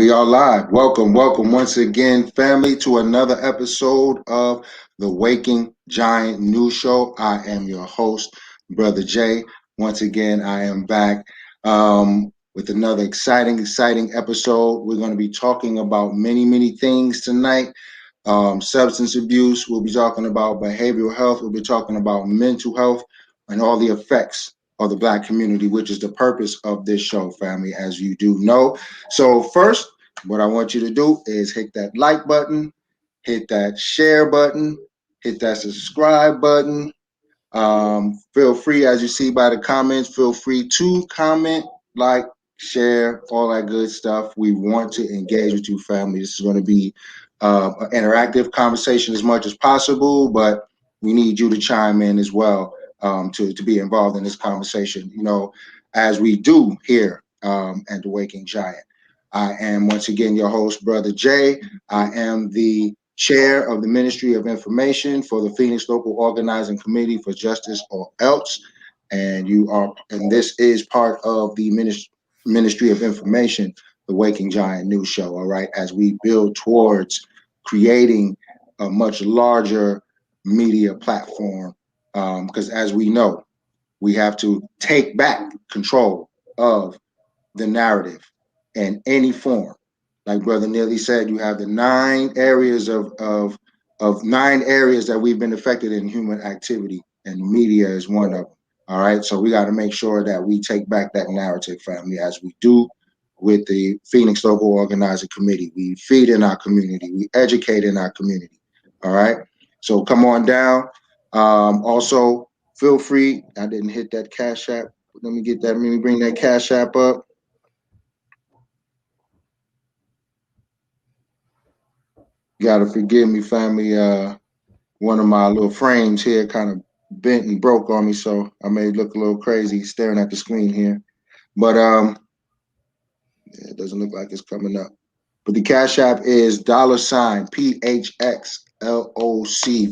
We are live. Welcome once again, family, to another episode of the Waking Giant News Show. I am your host, Brother Jay. Once again, I am back with another exciting episode. We're going to be talking about many things tonight. Substance abuse. We'll be talking about behavioral health. We'll be talking about mental health and all the effects of the Black community, which is the purpose of this show, family, as you do know. So first, what I want you to do is hit that like button, hit that share button, hit that subscribe button. Feel free, as you see by the comments, feel free to comment, like, share, all that good stuff. We want to engage with you, family. This is going to be an interactive conversation as much as possible, but we need you to chime in as well to be involved in this conversation, as we do here at the Waking Giant. I am once again your host, Brother Jay. I am the chair of the Ministry of Information for the Phoenix Local Organizing Committee for Justice, or L.O.C. And this is part of the Ministry of Information, the Waking Giant News Show, all right, as we build towards creating a much larger media platform, because as we know, we have to take back control of the narrative in any form. Like Brother Neely said, you have the 9 areas of 9 areas that we've been affected in human activity, and media is one of them. All right, so we got to make sure that we take back that narrative, family, as we do with the Phoenix Local Organizing Committee. We feed in our community, we educate in our community. All right, so come on down. Also, feel free. I didn't hit that Cash App. Let me bring that Cash App up. Gotta forgive me, family. One of my little frames here kind of bent and broke on me, so I may look a little crazy staring at the screen here. But it doesn't look like it's coming up. But the Cash App is $PHXLOC.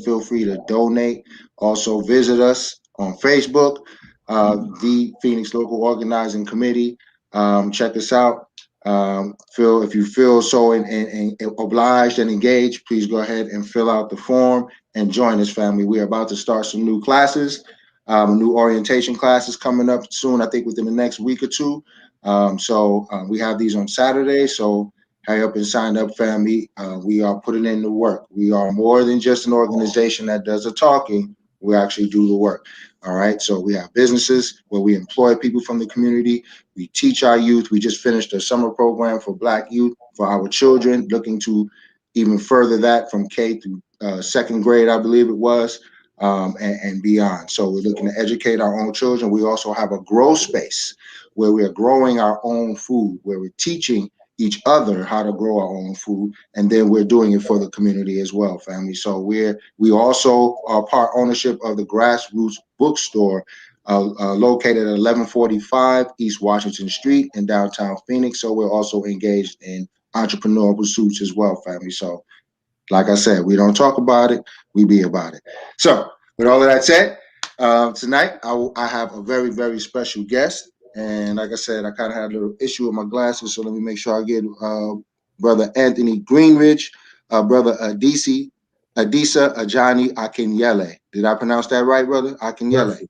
Feel free to donate. Also visit us on Facebook, the Phoenix Local Organizing Committee. Check us out. If you feel so and obliged and engaged, please go ahead and fill out the form and join us, family. We are about to start some new classes, new orientation classes coming up soon, I think within the next week or two. So we have these on Saturday. So hurry up and sign up, family. We are putting in the work. We are more than just an organization that does the talking. We actually do the work. All right. So we have businesses where we employ people from the community. We teach our youth. We just finished a summer program for Black youth, for our children, looking to even further that from K through 2nd grade, I believe it was, and beyond. So we're looking to educate our own children. We also have a grow space where we are growing our own food, where we're teaching each other how to grow our own food, and then we're doing it for the community as well, family. So we also are part ownership of the Grassroots Bookstore, located at 1145 East Washington Street in downtown Phoenix. So we're also engaged in entrepreneurial pursuits as well, family. So like I said, we don't talk about it, we be about it. So with all of that said, tonight I have a very special guest. And like I said, I kind of had a little issue with my glasses, so let me make sure I get Brother Anthony Greenridge, Brother Adisa Ajani Akinyele. Did I pronounce that right, Brother? Akinyele.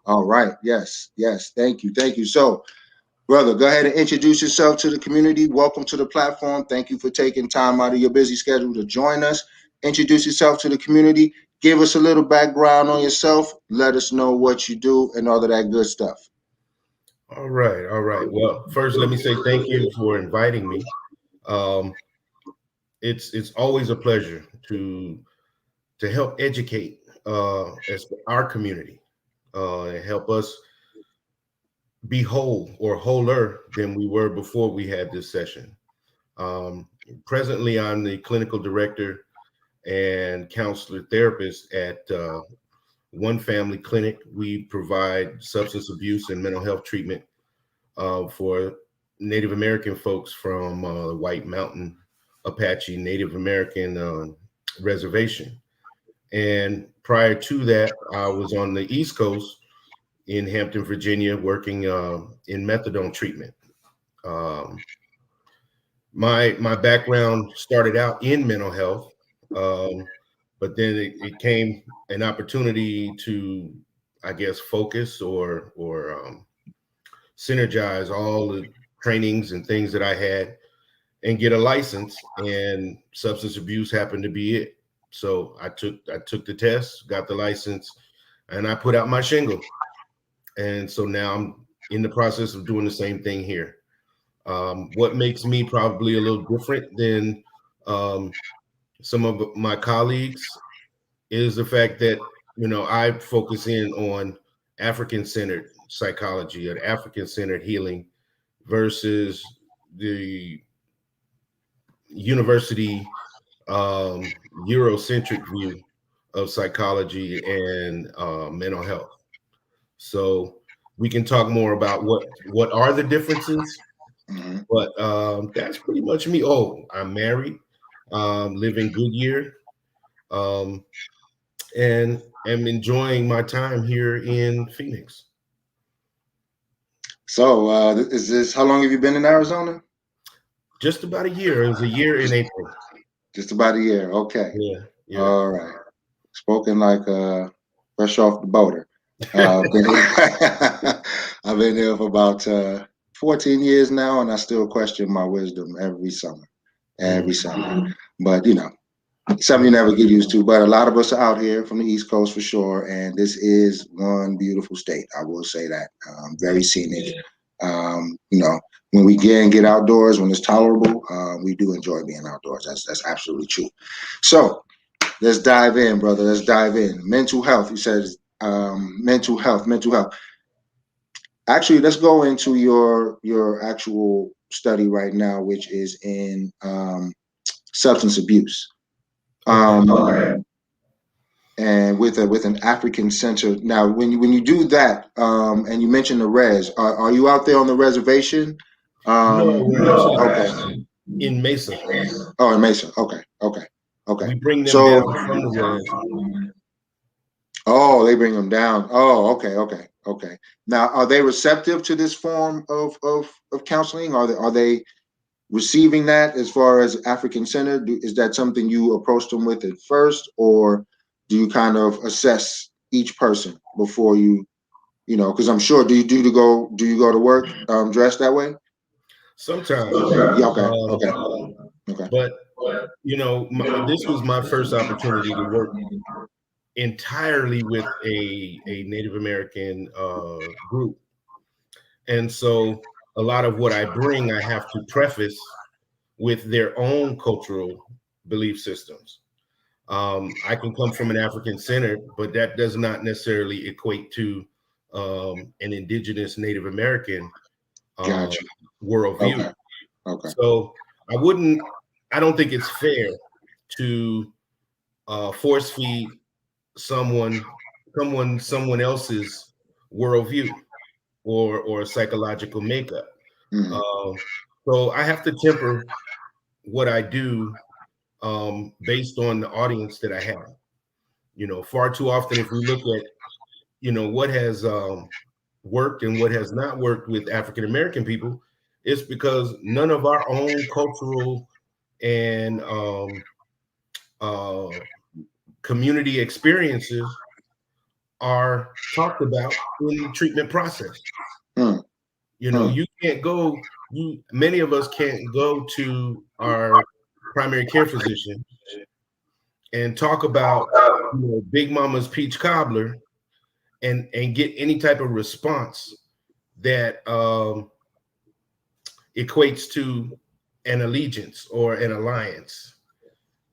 All right. Yes. Thank you. So, brother, go ahead and introduce yourself to the community. Welcome to the platform. Thank you for taking time out of your busy schedule to join us. Introduce yourself to the community. Give us a little background on yourself. Let us know what you do and all of that good stuff. All right. Well, first, let me say thank you for inviting me. It's always a pleasure to help educate as our community, and help us be whole or wholer than we were before we had this session. Presently, I'm the clinical director and counselor therapist at One Family Clinic. We provide substance abuse and mental health treatment for Native American folks from the White Mountain Apache Native American reservation. And prior to that, I was on the East Coast in Hampton, Virginia, working in methadone treatment. My background started out in mental health, um, but then it came an opportunity to, I guess, focus or synergize all the trainings and things that I had and get a license. And substance abuse happened to be it. So I took the test, got the license, and I put out my shingle. And so now I'm in the process of doing the same thing here. What makes me probably a little different than um, some of my colleagues is the fact that, I focus in on African centered psychology and African centered healing versus the university Eurocentric view of psychology and mental health. So we can talk more about what are the differences, Hmm. but that's pretty much me. Oh, I'm married, live in Goodyear, um, and am enjoying my time here in Phoenix. So, is this how long have you been in Arizona? Just about a year. It was a year in April. Just about a year. Okay. Yeah, yeah. All right. Spoken like fresh off the boater. Been I've been here for about 14 years now, and I still question my wisdom every summer. Every Mm, summer. But, something yeah. you never get used to. But a lot of us are out here from the East Coast for sure, and this is one beautiful state. I will say that. Very scenic. When we get outdoors, when it's tolerable, we do enjoy being outdoors. That's absolutely true. So let's dive in, brother. Let's dive in. Mental health. You said mental health. Mental health. Actually, let's go into your actual study right now, which is in substance abuse. Okay. Um, and with an African center. Now, when you do that, and you mentioned the res, are you out there on the reservation? No, we're actually Okay. in Mesa. Oh, in Mesa. Okay, okay, okay. We bring them So, down from the res. oh, they bring them down. Oh, okay, okay, okay. Now, are they receptive to this form of counseling? Are they receiving that as far as African centered? Is that something you approach them with at first, or do you kind of assess each person before because I'm sure do you go to work dressed that way? Sometimes. Yeah, okay, Um, okay, okay. but this was my first opportunity to work entirely with a Native American group. And so a lot of what I bring, I have to preface with their own cultural belief systems. I can come from an African center, but that does not necessarily equate to an indigenous Native American um, Gotcha. worldview. Okay, okay. So I wouldn't, I don't think it's fair to force feed someone, someone else's worldview or psychological makeup. Mhm. Um, so I have to temper what I do based on the audience that I have. Far too often, if we look at what has worked and what has not worked with African American people, it's because none of our own cultural and uh, community experiences are talked about in the treatment process. Hmm. Hmm. You can't go. You Many of us can't go to our primary care physician and talk about Big Mama's peach cobbler and get any type of response that equates to an allegiance or an alliance.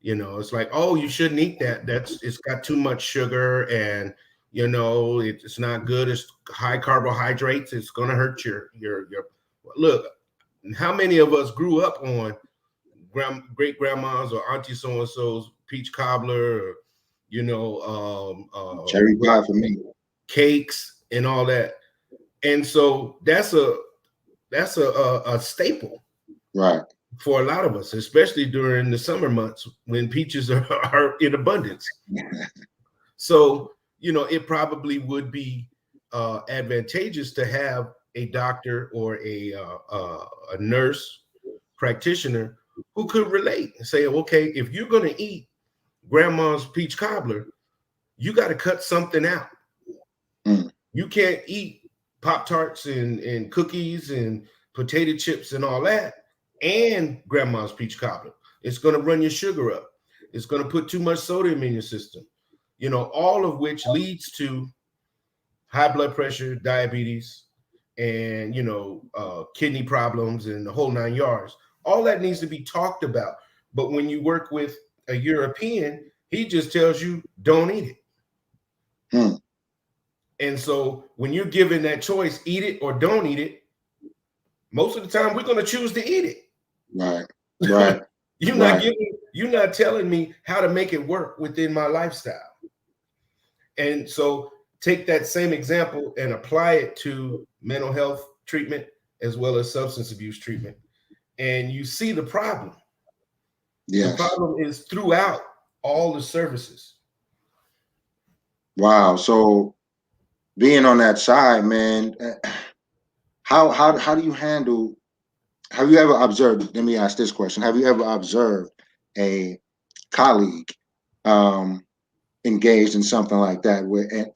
It's like, oh, you shouldn't eat that. It's got too much sugar and it's not good. It's high carbohydrates. It's gonna hurt your look. How many of us grew up on great grandma's or auntie so and so's peach cobbler or Cherry pie for me. cakes and all that? And so that's a staple Right. for a lot of us, especially during the summer months when peaches are in abundance. So, it probably would be advantageous to have a doctor or a nurse practitioner who could relate and say, okay, if you're going to eat grandma's peach cobbler, you got to cut something out. Mm. You can't eat Pop-Tarts and cookies and potato chips and all that and grandma's peach cobbler. It's going to run your sugar up. It's going to put too much sodium in your system, all of which leads to high blood pressure, diabetes, and, kidney problems and the whole 9 yards. All that needs to be talked about. But when you work with a European, he just tells you, don't eat it. Mm. And so when you're given that choice, eat it or don't eat it, most of the time we're going to choose to eat it. Right. Right. You're not telling me how to make it work within my lifestyle. And so take that same example and apply it to mental health treatment as well as substance abuse treatment. And you see the problem. Yes. The problem is throughout all the services. Wow. So being on that side, man, how do you handle, have you ever observed, let me ask this question. Have you ever observed a colleague engaged in something like that?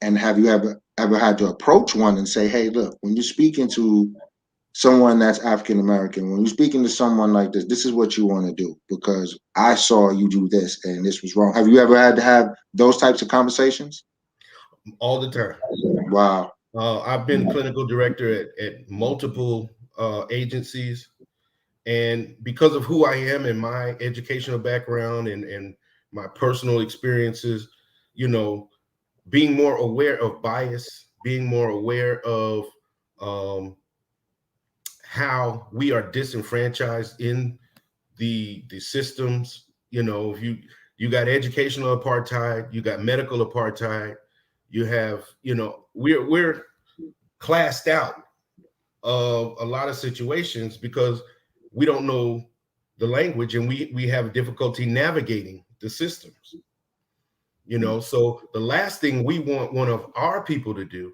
And have you ever had to approach one and say, hey, look, when you're speaking to someone that's African American, when you're speaking to someone like this is what you want to do because I saw you do this and this was wrong. Have you ever had to have those types of conversations? All the time. Wow. I've been clinical director at multiple agencies. And because of who I am and my educational background and my personal experiences, being more aware of bias, being more aware of how we are disenfranchised in the systems. If you got educational apartheid, you got medical apartheid, you have, we're classed out of a lot of situations because we don't know the language and we have difficulty navigating the systems. So the last thing we want one of our people to do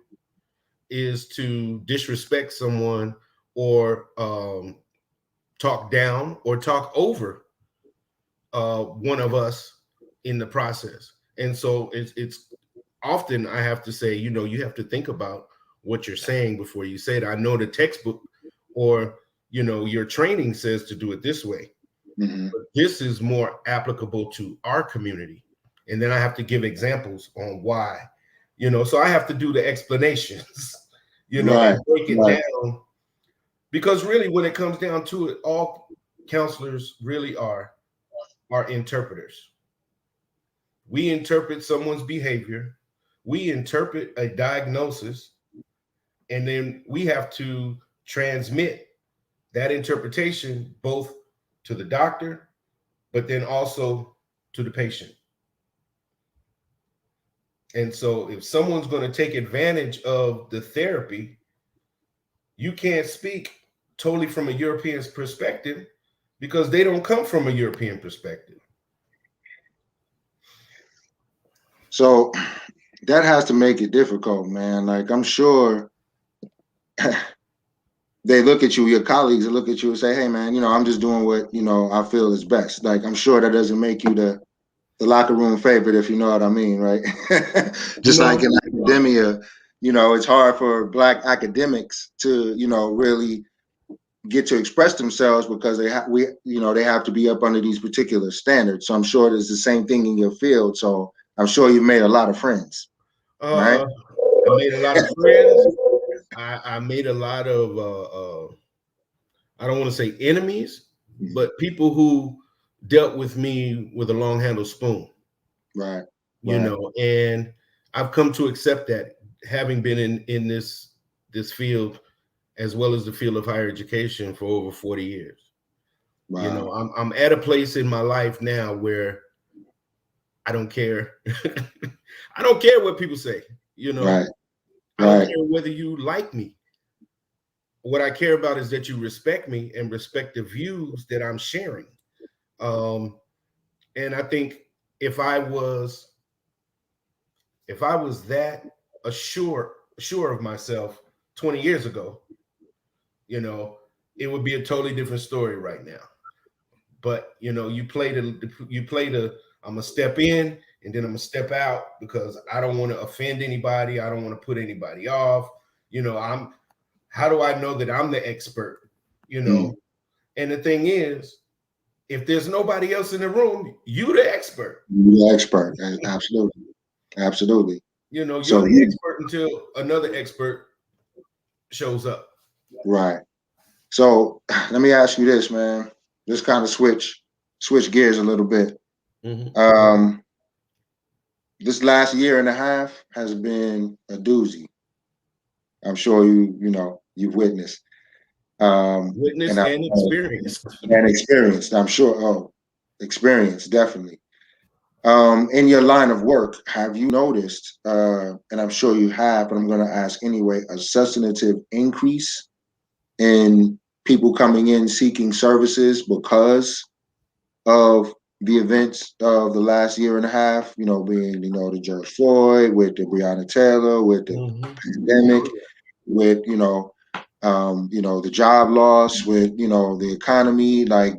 is to disrespect someone or talk down or talk over one of us in the process. And so it's often I have to say, you have to think about what you're saying before you say it. I know the textbook or, your training says to do it this way. Mm-hmm. But this is more applicable to our community. And then I have to give examples on why, so I have to do the explanations, Right. and break it down. Because really, when it comes down to it, all counselors really are interpreters. We interpret someone's behavior, we interpret a diagnosis, and then we have to transmit that interpretation both to the doctor, but then also to the patient. And so if someone's going to take advantage of the therapy, you can't speak totally from a European's perspective because they don't come from a European perspective. So that has to make it difficult, man. Like I'm sure they look at you, your colleagues, they look at you and say, hey, man, I'm just doing what, I feel is best. Like, I'm sure that doesn't make you the locker room favorite, if you know what I mean, right? Just like in academia, it's hard for Black academics to, really get to express themselves because they have to be up under these particular standards. So I'm sure there's the same thing in your field. So I'm sure you made a lot of friends, right? I made a lot of friends. I made a lot of I don't want to say enemies, but people who dealt with me with a long handled spoon. Right. And I've come to accept that, having been in this field as well as the field of higher education for over 40 years. Wow. I'm at a place in my life now where I don't care. I don't care what people say, Right. I don't care whether you like me. What I care about is that you respect me and respect the views that I'm sharing. And I think if I was that sure of myself 20 years ago, it would be a totally different story right now. but you play the I'm gonna step in and then I'm gonna step out because I don't want to offend anybody. I don't want to put anybody off. I'm how do I know that I'm the expert? You Mm. know, and the thing is, if there's nobody else in the room, you the expert. You're the expert. Absolutely. Absolutely. You're So the you expert until another expert shows up. right. So let me ask you this, man. Just kind of switch gears a little bit. Hmm. Um, this last year and a half has been a doozy. I'm sure you've witnessed. And Witnessed I and experienced. and experienced. I'm sure. Oh, experience definitely. In your line of work, have you noticed? And I'm sure you have, but I'm going to ask anyway. A substantive increase in people coming in seeking services because of the events of the last year and a half, being, the George Floyd, with the Breonna Taylor, with the Hmm. pandemic, with, the job loss, with, the economy. Like,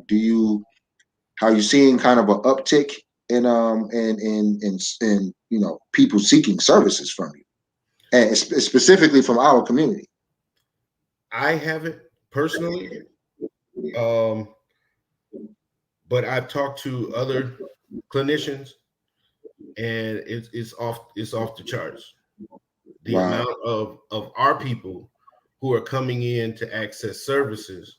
are you seeing kind of an uptick in people seeking services from you, and specifically from our community? I haven't personally, um, but I've talked to other clinicians, and it's off the charts. The Wow. amount of our people who are coming in to access services.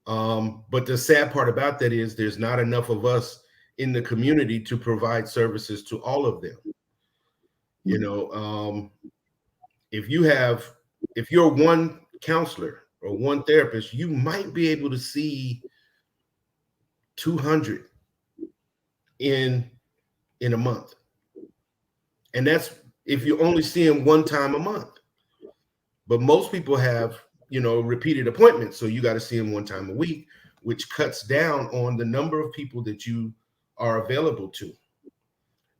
But the sad part about that is there's not enough of us in the community to provide services to all of them. You Mm. know, um, if you have if you're one counselor or one therapist, you might be able to see 200 in a month, and that's if you only see them one time a month. But most people have repeated appointments, so you got to see them one time a week, which cuts down on the number of people that you are available to.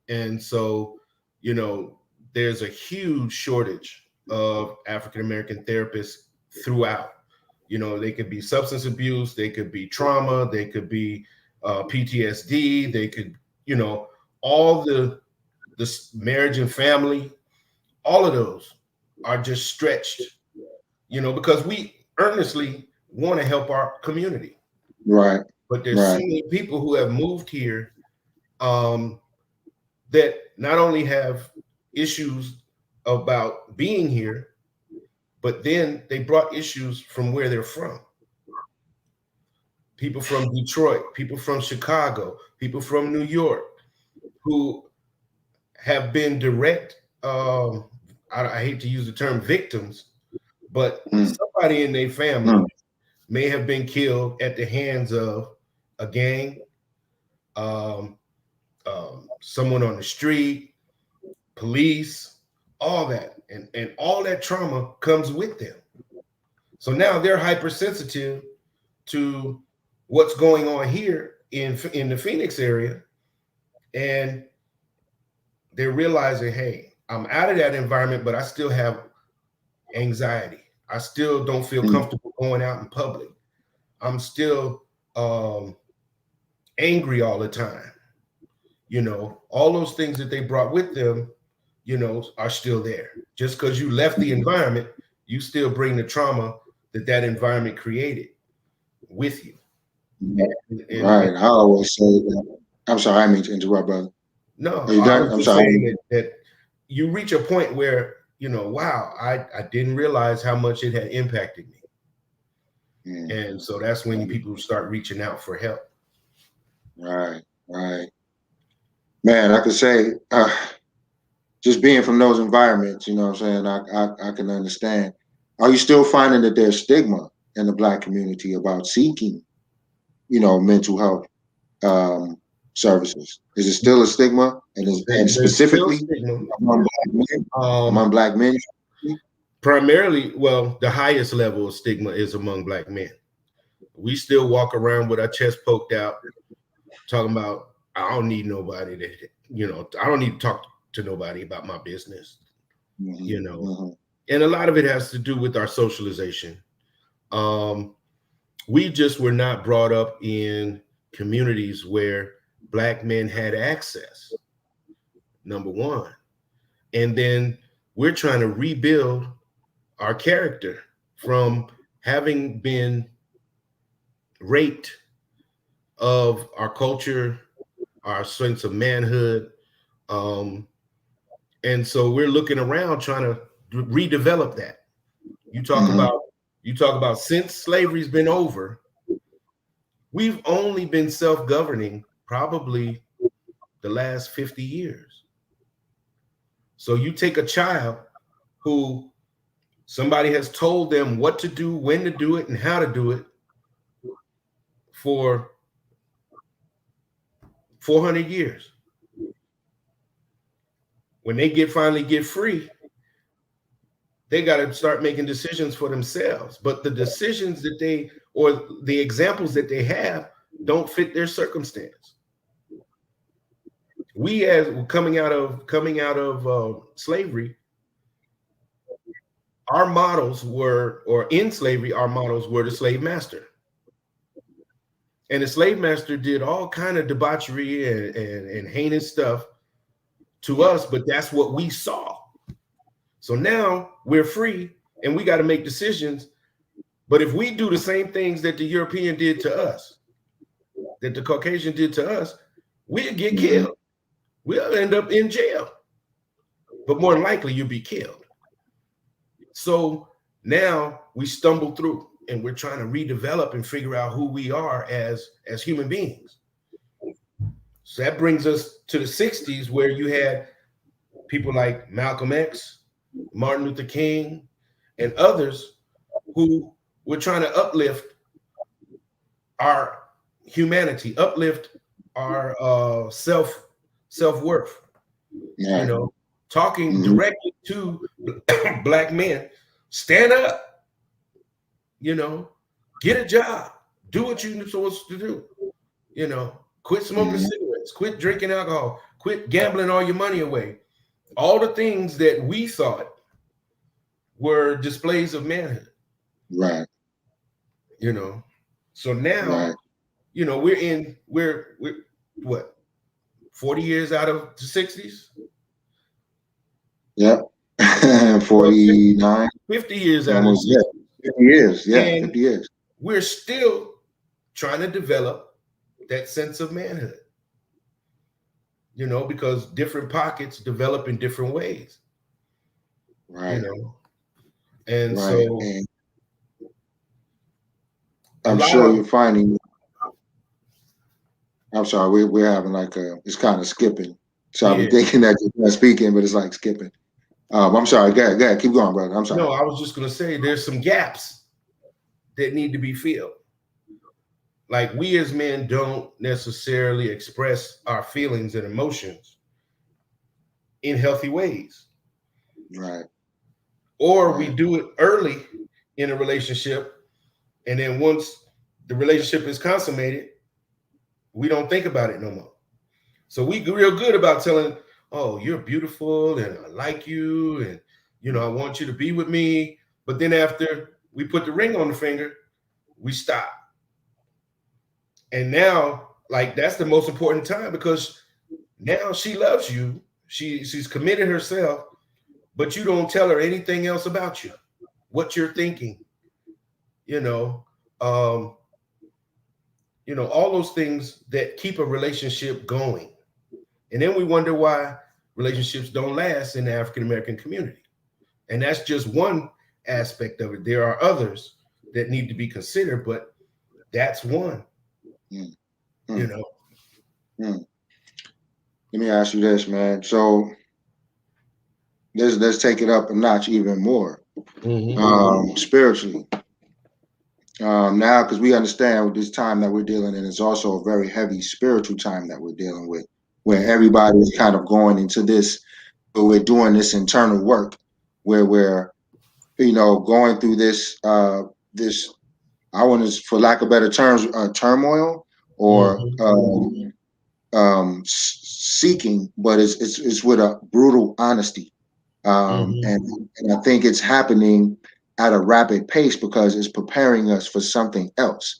And so, you know, there's a huge shortage of African American therapists throughout. They could be substance abuse, they could be trauma, they could be PTSD, they could, all the marriage and family, all of those are just stretched, because we earnestly want to help our community. Right. But there's so Right. many people who have moved here, um, that not only have issues about being here, but then they brought issues from where they're from. People from Detroit, people from Chicago, people from New York, who have been direct, I hate to use the term victims, but Mm. somebody in their family Mm. may have been killed at the hands of a gang, um, someone on the street, police, all that, and all that trauma comes with them. So now they're hypersensitive to what's going on here in the Phoenix area, and they're realizing, hey, I'm out of that environment, but I still have anxiety. I still don't feel Mm. comfortable going out in public. I'm still angry all the time. All those things that they brought with them, are still there. Just because you left the environment, you still bring the trauma that environment created with you. And Right. I always say that. I'm sorry, I didn't mean to interrupt, brother. Are no, you I done? was I'm just sorry. saying that you reach a point where, wow, I didn't realize how much it had impacted me. Mm. And so that's when people start reaching out for help. Right. Right. Man, I could say, just being from those environments, you know what I'm saying? I can understand. Are you still finding that there's stigma in the Black community about seeking, mental health um, services? Is it still a stigma, and There's still specifically stigma. among Black men? Um, Among Black men? Primarily, well, the highest level of stigma is among Black men. We still walk around with our chest poked out, talking about, I don't need nobody I don't need to talk to nobody about my business, Mm-hmm, you know. mm-hmm, And a lot of it has to do with our socialization. We just were not brought up in communities where Black men had access, number one. And then we're trying to rebuild our character from having been raped of our culture, our sense of manhood. Um, and so we're looking around trying to redevelop that. You talk Mm-hmm. about you talk about since slavery's been over, we've only been self-governing probably the last 50 years. So you take a child who somebody has told them what to do, when to do it, and how to do it for 400 years. When they finally get free, they got to start making decisions for themselves. But the decisions that they or the examples that they have don't fit their circumstance. We, as coming out of slavery, our models were, or in slavery, our models were the slave master. And the slave master did all kind of debauchery and heinous stuff to us, but that's what we saw. So now we're free and we got to make decisions. But if we do the same things that the European did to us, that the Caucasian did to us, we'll get Mm-hmm. killed. We'll end up in jail. But more than likely, you'll be killed. So now we stumble through and we're trying to redevelop and figure out who we are as human beings. So that brings us to the 60s, where you had people like Malcolm X, Martin Luther King, and others who were trying to uplift our humanity, uplift our self-worth, you Right. know, talking Mm-hmm. directly to Black men. Stand up, you know, get a job, do what you're supposed to do, you know, quit smoking Mm-hmm. cigarettes, quit drinking alcohol, quit gambling all your money away. All the things that we thought were displays of manhood, Right. you know. So now, Right. you know, we're what, 40 years out of the 60s? Yep. Well, 49. 50 years out of the Almost, yeah. 60s. 50 years. Yeah. And 50 years. we're still trying to develop that sense of manhood, you know, because different pockets develop in different ways, you Right. know. And Right. so And a I'm lot sure of, you're finding, I'm sorry, we're having like it's kind of skipping. So I'm yeah, thinking that you're not speaking, but it's like skipping. I'm sorry. Go ahead. Keep going, brother. I'm sorry. no, I was just going to say there's some gaps that need to be filled. Like, we as men don't necessarily express our feelings and emotions in healthy ways, Right. or we Right. do it early in a relationship, and then once the relationship is consummated, we don't think about it no more. So we real good about telling, oh, you're beautiful and I like you, and you know, I want you to be with me. But then after we put the ring on the finger, we stop. And now, like, that's the most important time, because now she loves you. She's committed herself, but you don't tell her anything else about you, what you're thinking, you know, um, all those things that keep a relationship going. And then we wonder why relationships don't last in the African American community. And that's just one aspect of it. There are others that need to be considered, but that's one, Mm, you mm, know. mm. Let me ask you this, man. So let's take it up a notch even more, Mm-hmm. spiritually. Now, because we understand this time that we're dealing in is also a very heavy spiritual time that we're dealing with, where Yeah. everybody is kind of going into this, but we're doing this internal work, where we're, going through this, I want to, for lack of better terms, turmoil or Mm-hmm. seeking, but it's with a brutal honesty, Mm-hmm. and I think it's happening at a rapid pace because it's preparing us for something else.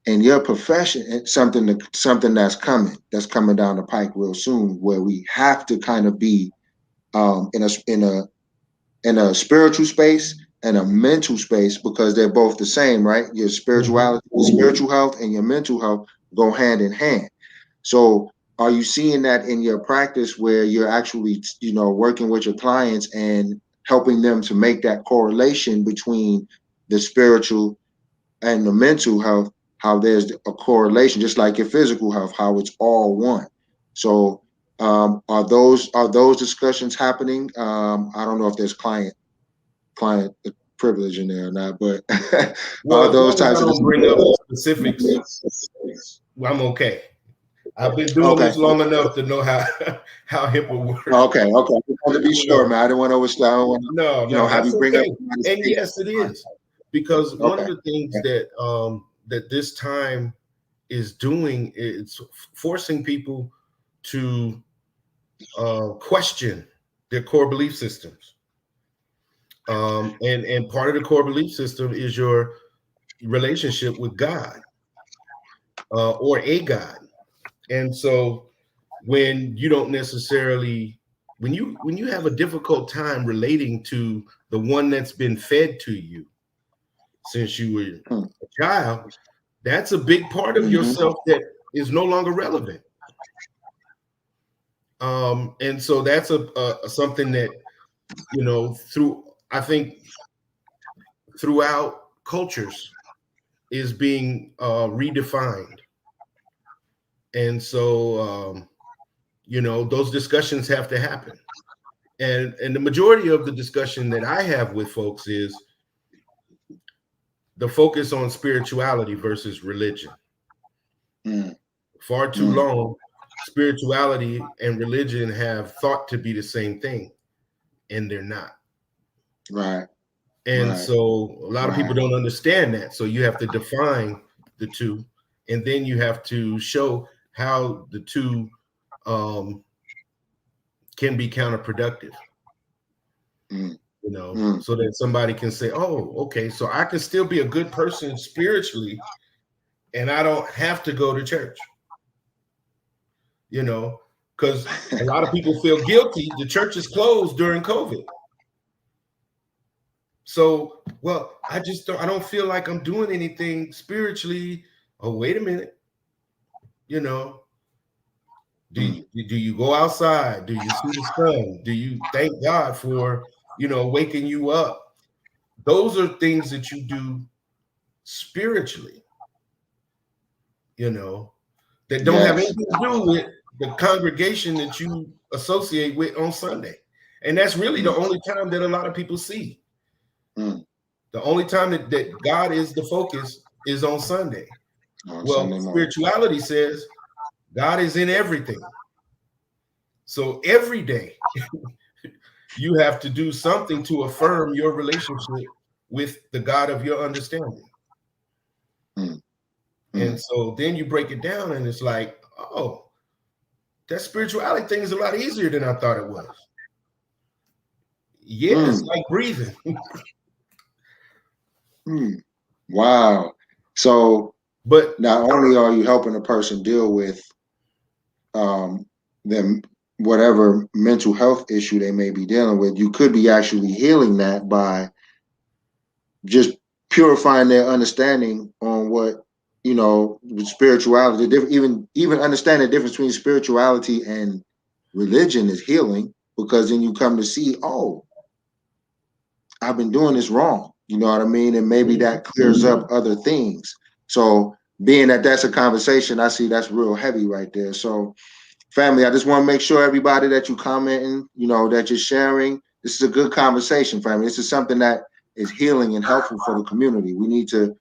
in your profession, it's something that's coming down the pike real soon, where we have to kind of be in a spiritual space and a mental space, because they're both the same, right? Your Mhm. spiritual health and your mental health go hand in hand. So are you seeing that in your practice, where you're actually, working with your clients and helping them to make that correlation between the spiritual and the mental health, how there's a correlation, just like your physical health, how it's all one? So are those discussions happening? I don't know if there's client privilege in there or not, but are Well, as those long as I types of don't bring up specifics, I'm okay. I've been doing okay. this long enough to know how how HIPAA works. Okay, okay. I just wanted to be You sure, know, man. I didn't want to overstep. I don't want to, no, no, have that's you bring up okay. somebody's And case. yes, it is, because one of Okay. the things that that this time is doing is forcing people to question their core belief systems. And part of the core belief system is your relationship with God, or a God. And so when you don't necessarily, when you have a difficult time relating to the one that's been fed to you since you were Hmm. a child, that's a big part of Mm-hmm. yourself that is no longer relevant. And so that's a something that, through, I think, throughout cultures is being redefined. And so those discussions have to happen. And the majority of the discussion that I have with folks is the focus on spirituality versus religion. Mm, Far too mm. long, spirituality and religion have thought to be the same thing, and they're not. Right, And right, so a lot of people right. don't understand that. So you have to define the two, and then you have to show how the two um, can be counterproductive, Mm, mm. so that somebody can say, oh, okay, so I can still be a good person spiritually, and I don't have to go to church, because a lot of people feel guilty. The church is closed during COVID. So, well, I don't feel like I'm doing anything spiritually. Oh, wait a minute. You know, Mm, do you go outside? Do you see the sun? Do you thank God for, waking you up? Those are things that you do spiritually, you know, that don't have yes. anything to do with the congregation that you associate with on Sunday. And that's really the Mm, only time that a lot of people see. mm. The only time that God is the focus is on Sunday. On Well, Sunday morning. spirituality says God is in everything. So every day you have to do something to affirm your relationship with the God of your understanding. Mm, And mm, so then you break it down and it's like, oh, that spirituality thing is a lot easier than I thought it was. Yeah, it's mm, like breathing. mm. Wow. So But not only are you helping a person deal with um, them, whatever mental health issue they may be dealing with, you could be actually healing that by just purifying their understanding on what, spirituality, the different, even understanding the difference between spirituality and religion is healing, because then you come to see, oh, I've been doing this wrong, you know what I mean? And maybe mhm, that clears up other things. So being that that's a conversation, I see that's real heavy right there. So family, I just want to make sure everybody that you commenting, that you're sharing, this is a good conversation, family. This is something that is healing and helpful for the community. We need to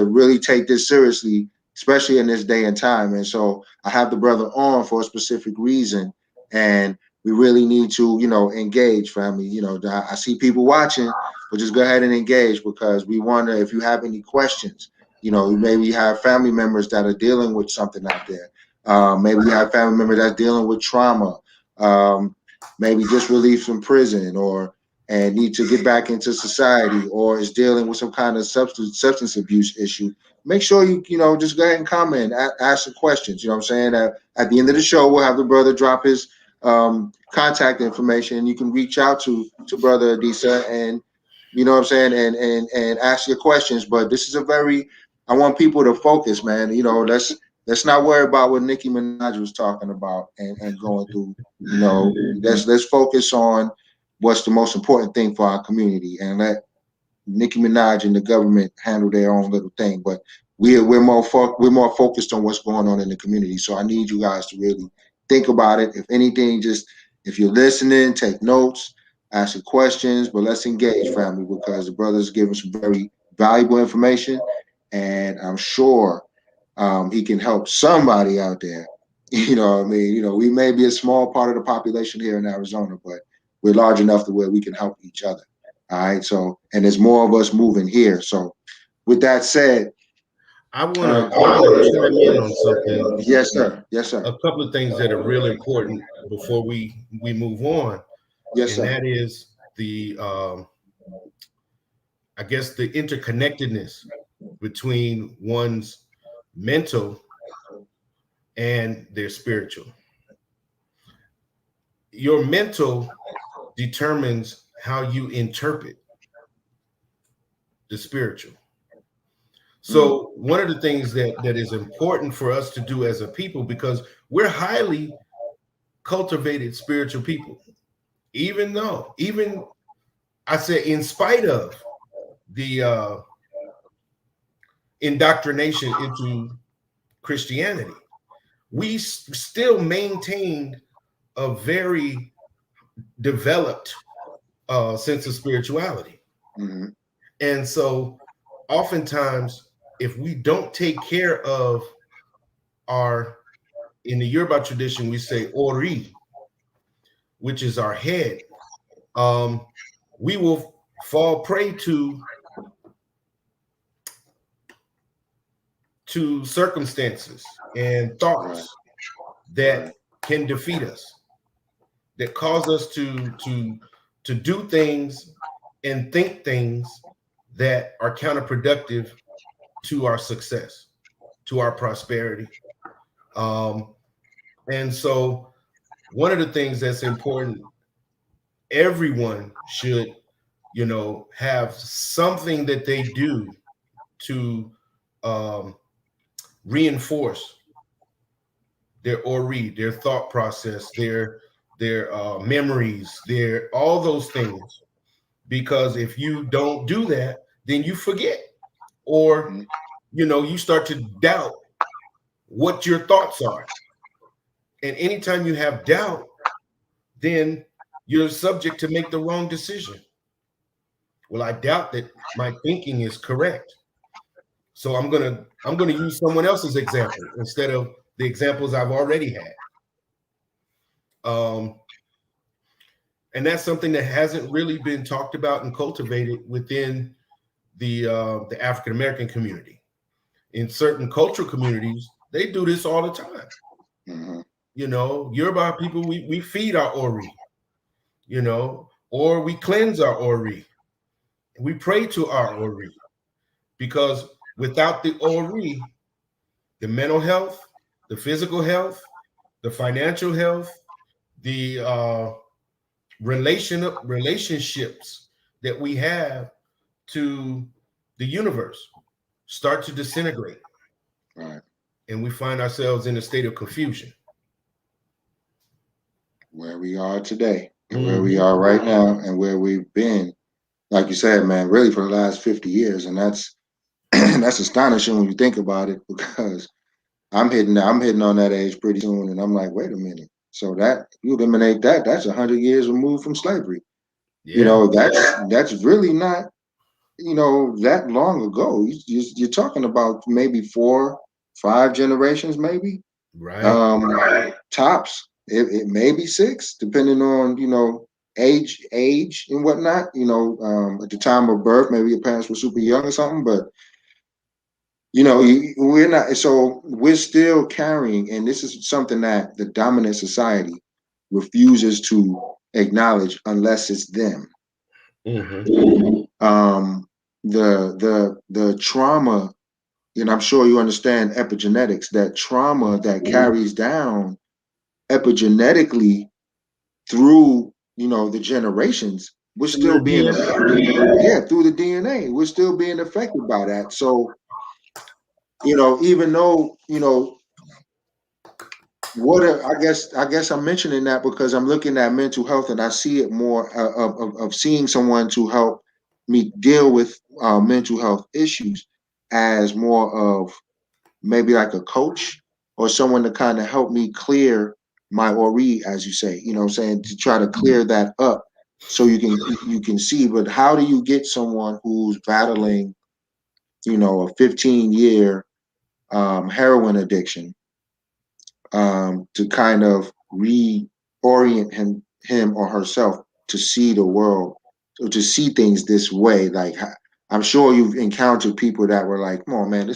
really take this seriously, especially in this day and time. And so I have the brother on for a specific reason, and we really need to, engage, family. I see people watching, but just go ahead and engage, because we wonder if you have any questions. Maybe you have family members that are dealing with something out there. Maybe you have family member that's dealing with trauma, maybe just released from prison, and need to get back into society, or is dealing with some kind of substance abuse issue, make sure you just go ahead and comment, ask the questions. You know what I'm saying? At the end of the show, we'll have the brother drop his contact information, and you can reach out to brother Adisa, and you know what I'm saying, and ask your questions. But this is a very, I want people to focus, man. Let's not worry about what Nicki Minaj was talking about and going through. Let's focus on what's the most important thing for our community, and let Nicki Minaj and the government handle their own little thing. But we're more focused on what's going on in the community. So I need you guys to really think about it. If anything, just if you're listening, take notes, ask your questions, but let's engage, family, because the brother's giving some very valuable information, and I'm sure he can help somebody out there. You know what I mean? We may be a small part of the population here in Arizona, but we're large enough to where we can help each other. All right. So, and there's more of us moving here. So, with that said, I wanna chime in on something. yes, sir. Yes, sir. A couple of things that are real important before we move on, Yes, and sir. that is the I guess the interconnectedness between one's mental and their spiritual. Your mental determines how you interpret the spiritual. Mm, So one of the things that is important for us to do as a people, because we're highly cultivated spiritual people, even I say in spite of the indoctrination into Christianity, we still maintained a very developed sense of spirituality. mm-hmm. And so oftentimes, if we don't take care of our, in the Yoruba tradition, we say ori, which is our head, um, we will fall prey to circumstances and Right. thoughts that Right. can defeat us, that cause us to do things and think things that are counterproductive to our success, to our prosperity. Um, and so, one of the things that's important, everyone should, have something that they do to um, reinforce their ori, their thought process, their memories, their all those things. Because if you don't do that, then you forget, or Mm-hmm. you start to doubt what your thoughts are. And anytime you have doubt, then you're subject to make the wrong decision. Well, I doubt that my thinking is correct, so I'm gonna use someone else's example instead of the examples I've already had. Um, and that's something that hasn't really been talked about and cultivated within the African American community. In certain cultural communities, they do this all the time. Mm-hmm. Yoruba people, we feed our ori, or we cleanse our ori. We pray to our ori, because without the ori, the mental health, the physical health, the financial health, the relationships that we have to the universe start to disintegrate, Right. and we find ourselves in a state of confusion. Where we are today, and where we Hmm. are right now, and where we've been, like you said, man, really for the last 50 years, and that's that's astonishing when you think about it, because I'm hitting on that age pretty soon, and I'm like, wait a minute. So that you eliminate that, that's 100 years removed from slavery. Yeah, That's really not that long ago. You're talking about maybe 4, 5 generations, maybe right, tops. It may be 6, depending on age and whatnot. At the time of birth, maybe your parents were super young or something, but we're not. So we're still carrying, and this is something that the dominant society refuses to acknowledge unless it's them. Mm-hmm. The trauma, and I'm sure you understand epigenetics, that trauma that carries down epigenetically through, the generations, we're Through still the being DNA. affected. Yeah, through the DNA, we're still being affected by that. So, even though, I guess I'm mentioning that because I'm looking at mental health and I see it more of seeing someone to help me deal with mental health issues as more of maybe like a coach or someone to kind of help me clear my ori, as you say, what I'm saying, to try to clear that up so you can see. But how do you get someone who's battling, a 15-year heroin addiction, to kind of reorient him or herself to see the world or to see things this way? Like, I'm sure you've encountered people that were like, "Come on, man,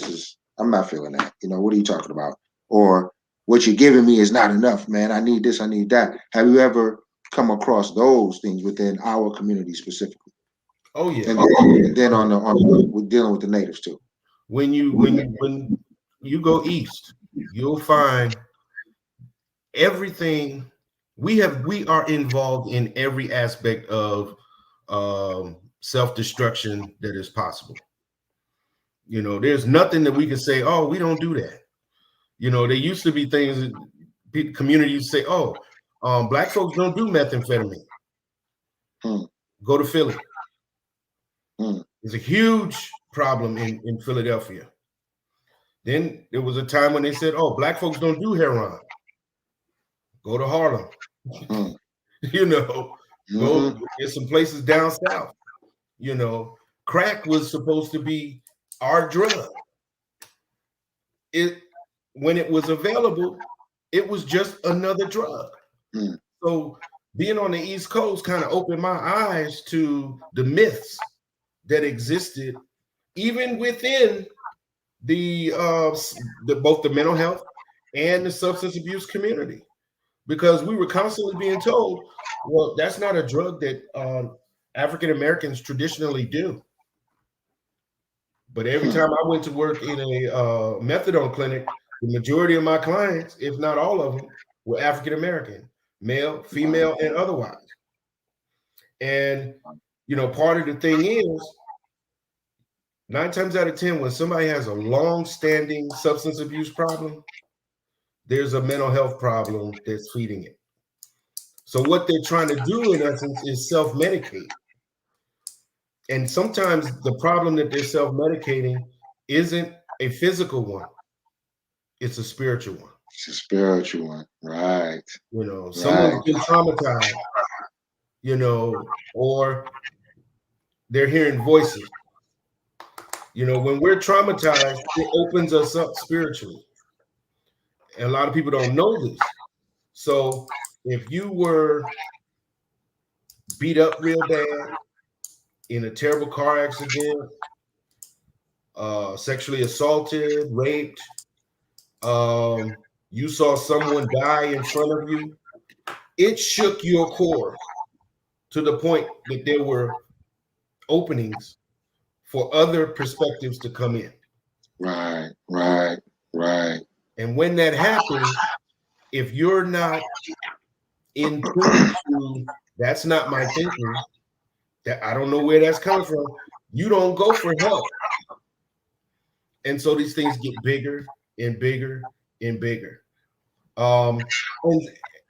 I'm not feeling that. What are you talking about?" Or, "What you're giving me is not enough, man. I need this, I need that." Have you ever come across those things within our community specifically? Oh yeah. And then we're dealing with the natives too. When you go east, you'll find everything. We are involved in every aspect of self-destruction that is possible. There's nothing that we can say, oh, we don't do that. There used to be things that communities say, oh, black folks don't do methamphetamine. Hmm, Go to Philly. hmm, It's a huge problem in Philadelphia. Then there was a time when they said, oh, black folks don't do heroin. Go to Harlem. hmm, you know, hmm. go there's some places down south. You know, crack was supposed to be our drug. It When it was available, it was just another drug. Hmm. So being on the East Coast kind of opened my eyes to the myths that existed even within the both the mental health and the substance abuse community, because we were constantly being told, well, that's not a drug that African Americans traditionally do. But every Hmm. time I went to work in a methadone clinic, the majority of my clients, if not all of them, were African American, male, Wow. female, and otherwise. And part of the thing is, 9 times out of 10, when somebody has a long-standing substance abuse problem, there's a mental health problem that's feeding it. So what they're trying to do, in essence, is self-medicate. And sometimes the problem that they're self-medicating isn't a physical one; it's a spiritual one. It's a spiritual one. Right. Someone's Right. been traumatized, or they're hearing voices. When we're traumatized, it opens us up spiritually. And a lot of people don't know this. So if you were beat up real bad in a terrible car accident, sexually assaulted, raped, you saw someone die in front of you, it shook your core to the point that there were openings for other perspectives to come in. Right. Right. Right. And when that happens, if you're not in tune to that's not my thinking, that I don't know where that's coming from, you don't go for help. And so these things get bigger and bigger and bigger. And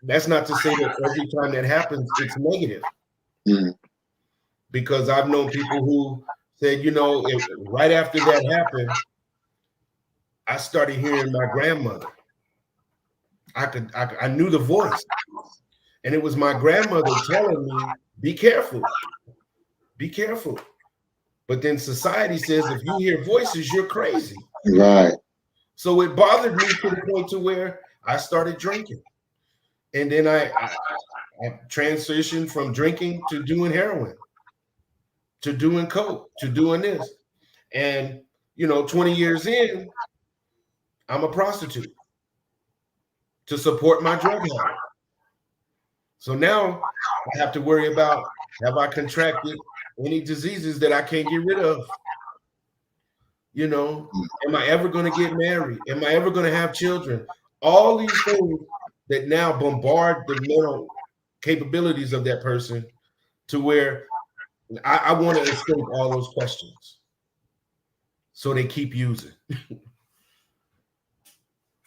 that's not to say that every time that happens, it's negative, Mm. because I've known people who said, right after that happened, I started hearing my grandmother. I knew the voice, and it was my grandmother telling me, "Be careful, be careful." But then society says if you hear voices, you're crazy. Right. So it bothered me to the point to where I started drinking, and then I transitioned from drinking to doing heroin, to doing coke, to doing this, and 20 years in, I'm a prostitute to support my drug habit. So now I have to worry about, have I contracted Any diseases that I can't get rid of? You know, am I ever going to get married? Am I ever going to have children? All these things that now bombard the mental capabilities of that person to where I want to escape all those questions. So they keep using.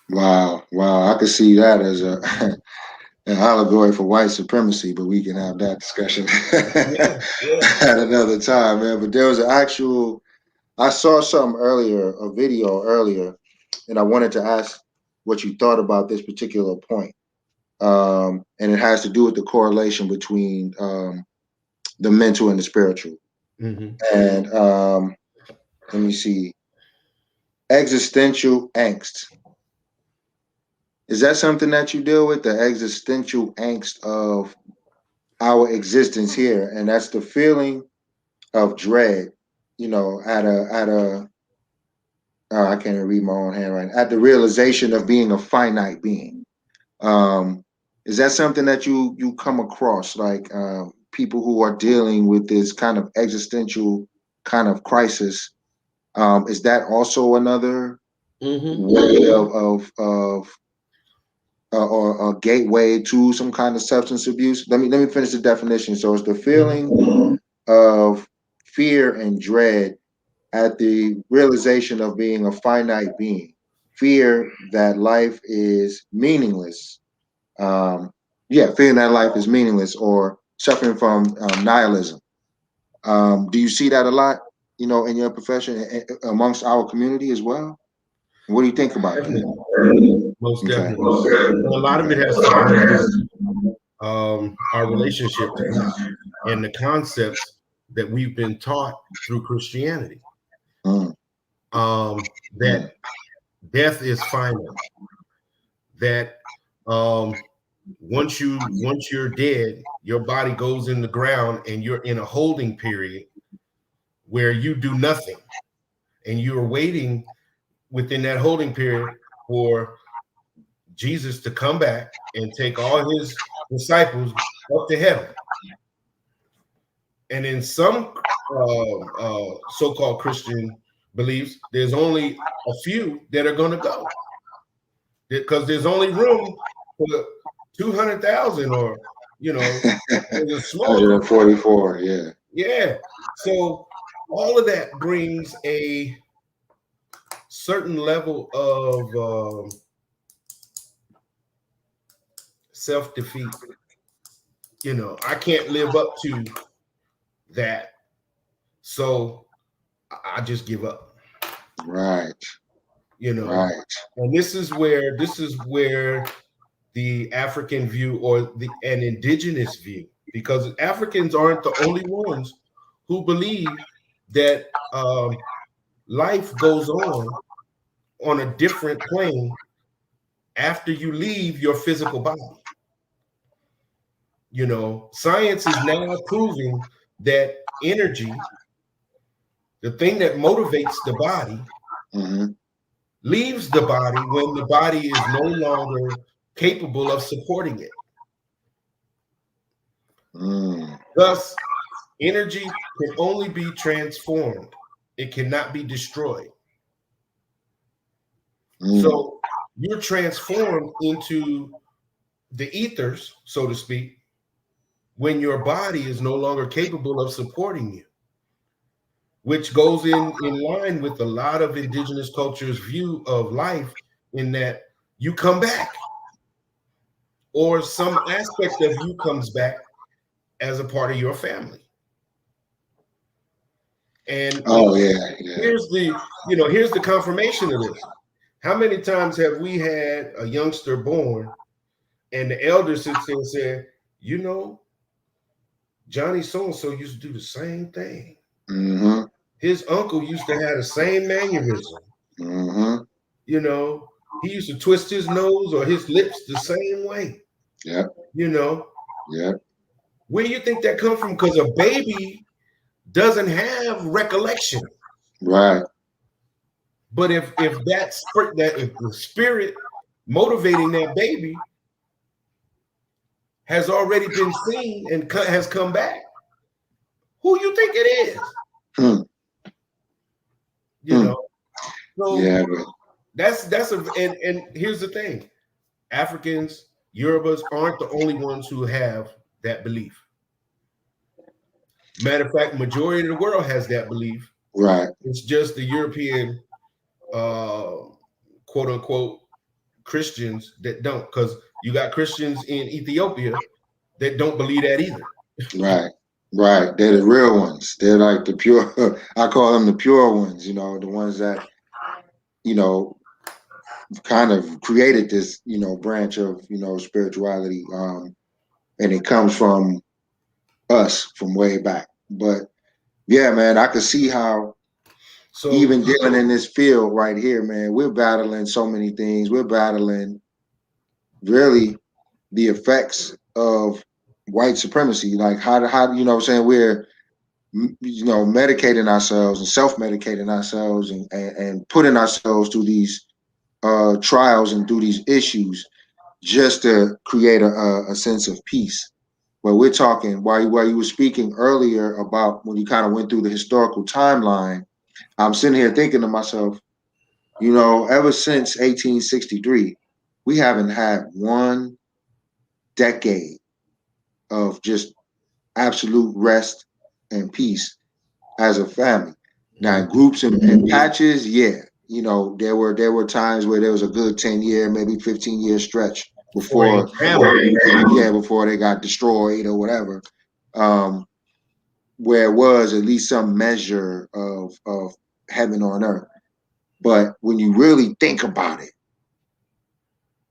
Wow, wow. I could see that as a an allegory for white supremacy, but we can have that discussion Yeah, yeah. at another time, man. But there was an actual, I saw something earlier, a video earlier, and I wanted to ask what you thought about this particular point. And it has to do with the correlation between the mental and the spiritual. Mm-hmm. And let me see, existential angst. Is that something that you deal with? The existential angst of our existence here, and that's the feeling of dread. You know, I can't even read my own handwriting. At the realization of being a finite being. Um, is that something that you come across, like people who are dealing with this kind of existential kind of crisis? Is that also another Mm-hmm. way of or a gateway to some kind of substance abuse? Let me finish the definition. So it's the Mm-hmm. feeling of fear and dread at the realization of being a finite being, fear that life is meaningless. Um, yeah, fearing that life is meaningless or suffering from nihilism. Do you see that a lot, you know, in your profession amongst our community as well? What do you think about Definitely. that? Most Okay. definitely. And a lot of it has to do with our relationship to God and the concepts that we've been taught through Christianity. Mm, That mm, death is final. That um, once you're dead, your body goes in the ground and you're in a holding period where you do nothing, and you are waiting within that holding period for Jesus to come back and take all his disciples up to heaven. And in some so-called Christian beliefs, there's only a few that are going to go because there's only room for 200,000, or there's a small group. 144. Yeah. Yeah. So all of that brings a certain level of self-defeat. I can't live up to that, so I just give up. Right. You know, Right. and this is where the African view or an indigenous view, because Africans aren't the only ones who believe that life goes on a different plane after you leave your physical body. Science is now proving that energy, the thing that motivates the body, Mm-hmm. leaves the body when the body is no longer capable of supporting it. Mm, Thus, energy can only be transformed. It cannot be destroyed. mm, So you're transformed into the ethers, so to speak, when your body is no longer capable of supporting you, which goes in line with a lot of indigenous cultures' view of life, in that you come back, or some aspect of you comes back as a part of your family. And oh yeah, yeah. here's the confirmation of this. How many times have we had a youngster born and the elder sits there and said, Johnny so and so used to do the same thing. Mm-hmm. His uncle used to have the same mannerism. Mm-hmm. You know, he used to twist his nose or his lips the same way. Yep. You know, Yep. where do you think that comes from? Because a baby doesn't have recollection. Right. But if the spirit motivating that baby has already been seen and has come back, Who you think it is? Hmm. You Hmm. know. So Yeah, but that's a and here's the thing: Africans, Yorubas aren't the only ones who have that belief. Matter of fact, majority of the world has that belief. right, It's just the European, uh, quote unquote, Christians that don't, because you got Christians in Ethiopia that don't believe that either. right, right. They're the real ones. They're like the pure. I call them the pure ones. The ones that you know kind of created this branch of spirituality, and it comes from us from way back. But yeah, man, I could see how So even dealing in this field right here, man, we're battling so many things. We're battling really the effects of white supremacy. Like how you know what I'm saying, we're medicating ourselves and self-medicating ourselves and putting ourselves through these trials and through these issues just to create a sense of peace. But we're talking while you were speaking earlier about when you kind of went through the historical timeline, I'm sitting here thinking to myself, ever since 1863, we haven't had one decade of just absolute rest and peace as a family. Now, mhm, groups and patches, yeah, there were times where there was a good 10-year, maybe 15-year stretch for a before, family, yeah, before they got destroyed or whatever, um, where it was at least some measure of heaven on earth. But when you really think about it,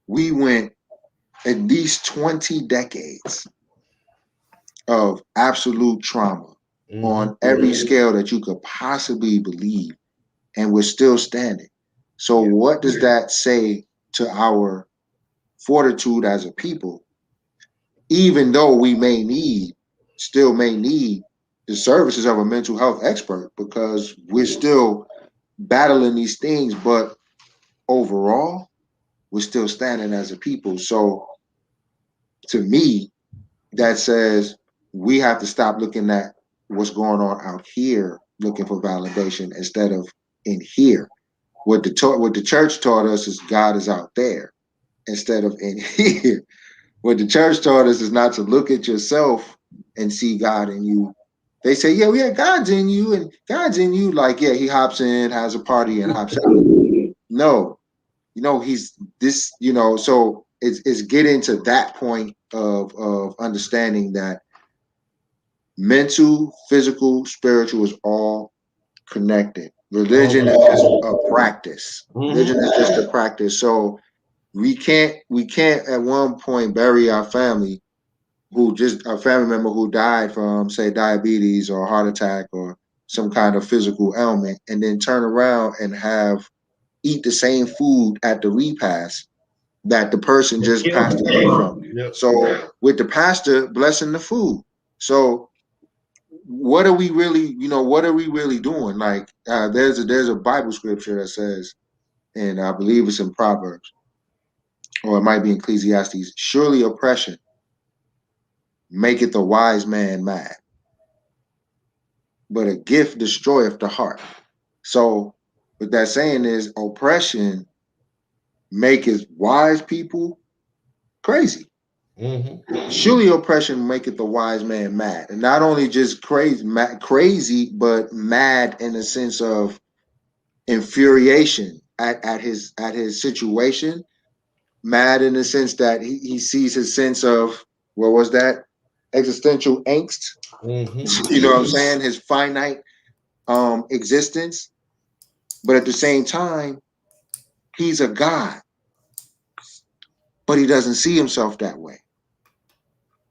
we went at least 20 decades of absolute trauma mhm, on every scale that you could possibly believe, and we're still standing. So, yeah, what does that say to our fortitude as a people, even though we still may need the services of a mental health expert because we're still battling these things, but overall, we're still standing as a people. So, to me, that says we have to stop looking at what's going on out here, looking for validation instead of in here. What the church taught us is God is out there instead of in here. What the church taught us is not to look at yourself and see God in you. They say, yeah, God's in you and God's in you. Like, yeah, he hops in, has a party, and hops out. No, he's this. So it's getting to that point of understanding that mental, physical, spiritual is all connected. Religion is just a practice. mhm, Religion is just a practice. So we can't at one point bury our family who just a family member who died from say diabetes or heart attack or some kind of physical ailment and then turn around and have eat the same food at the repast that the person and just kill passed them. away from. Yep. So with the pastor blessing the food. So what are we really, what are we really doing? Like there's a Bible scripture that says, and I believe it's in Proverbs, or it might be in Ecclesiastes, surely oppression maketh the wise man mad, but a gift destroyeth the heart. So what that saying is oppression maketh wise people crazy. Mhm, Surely oppression maketh the wise man mad. And not only just crazy, but mad in the sense of infuriation at his situation, mad in the sense that he sees his sense of what was that? Existential angst. mhm, You know what I'm saying? His finite existence. But at the same time, he's a God, but he doesn't see himself that way. mhm.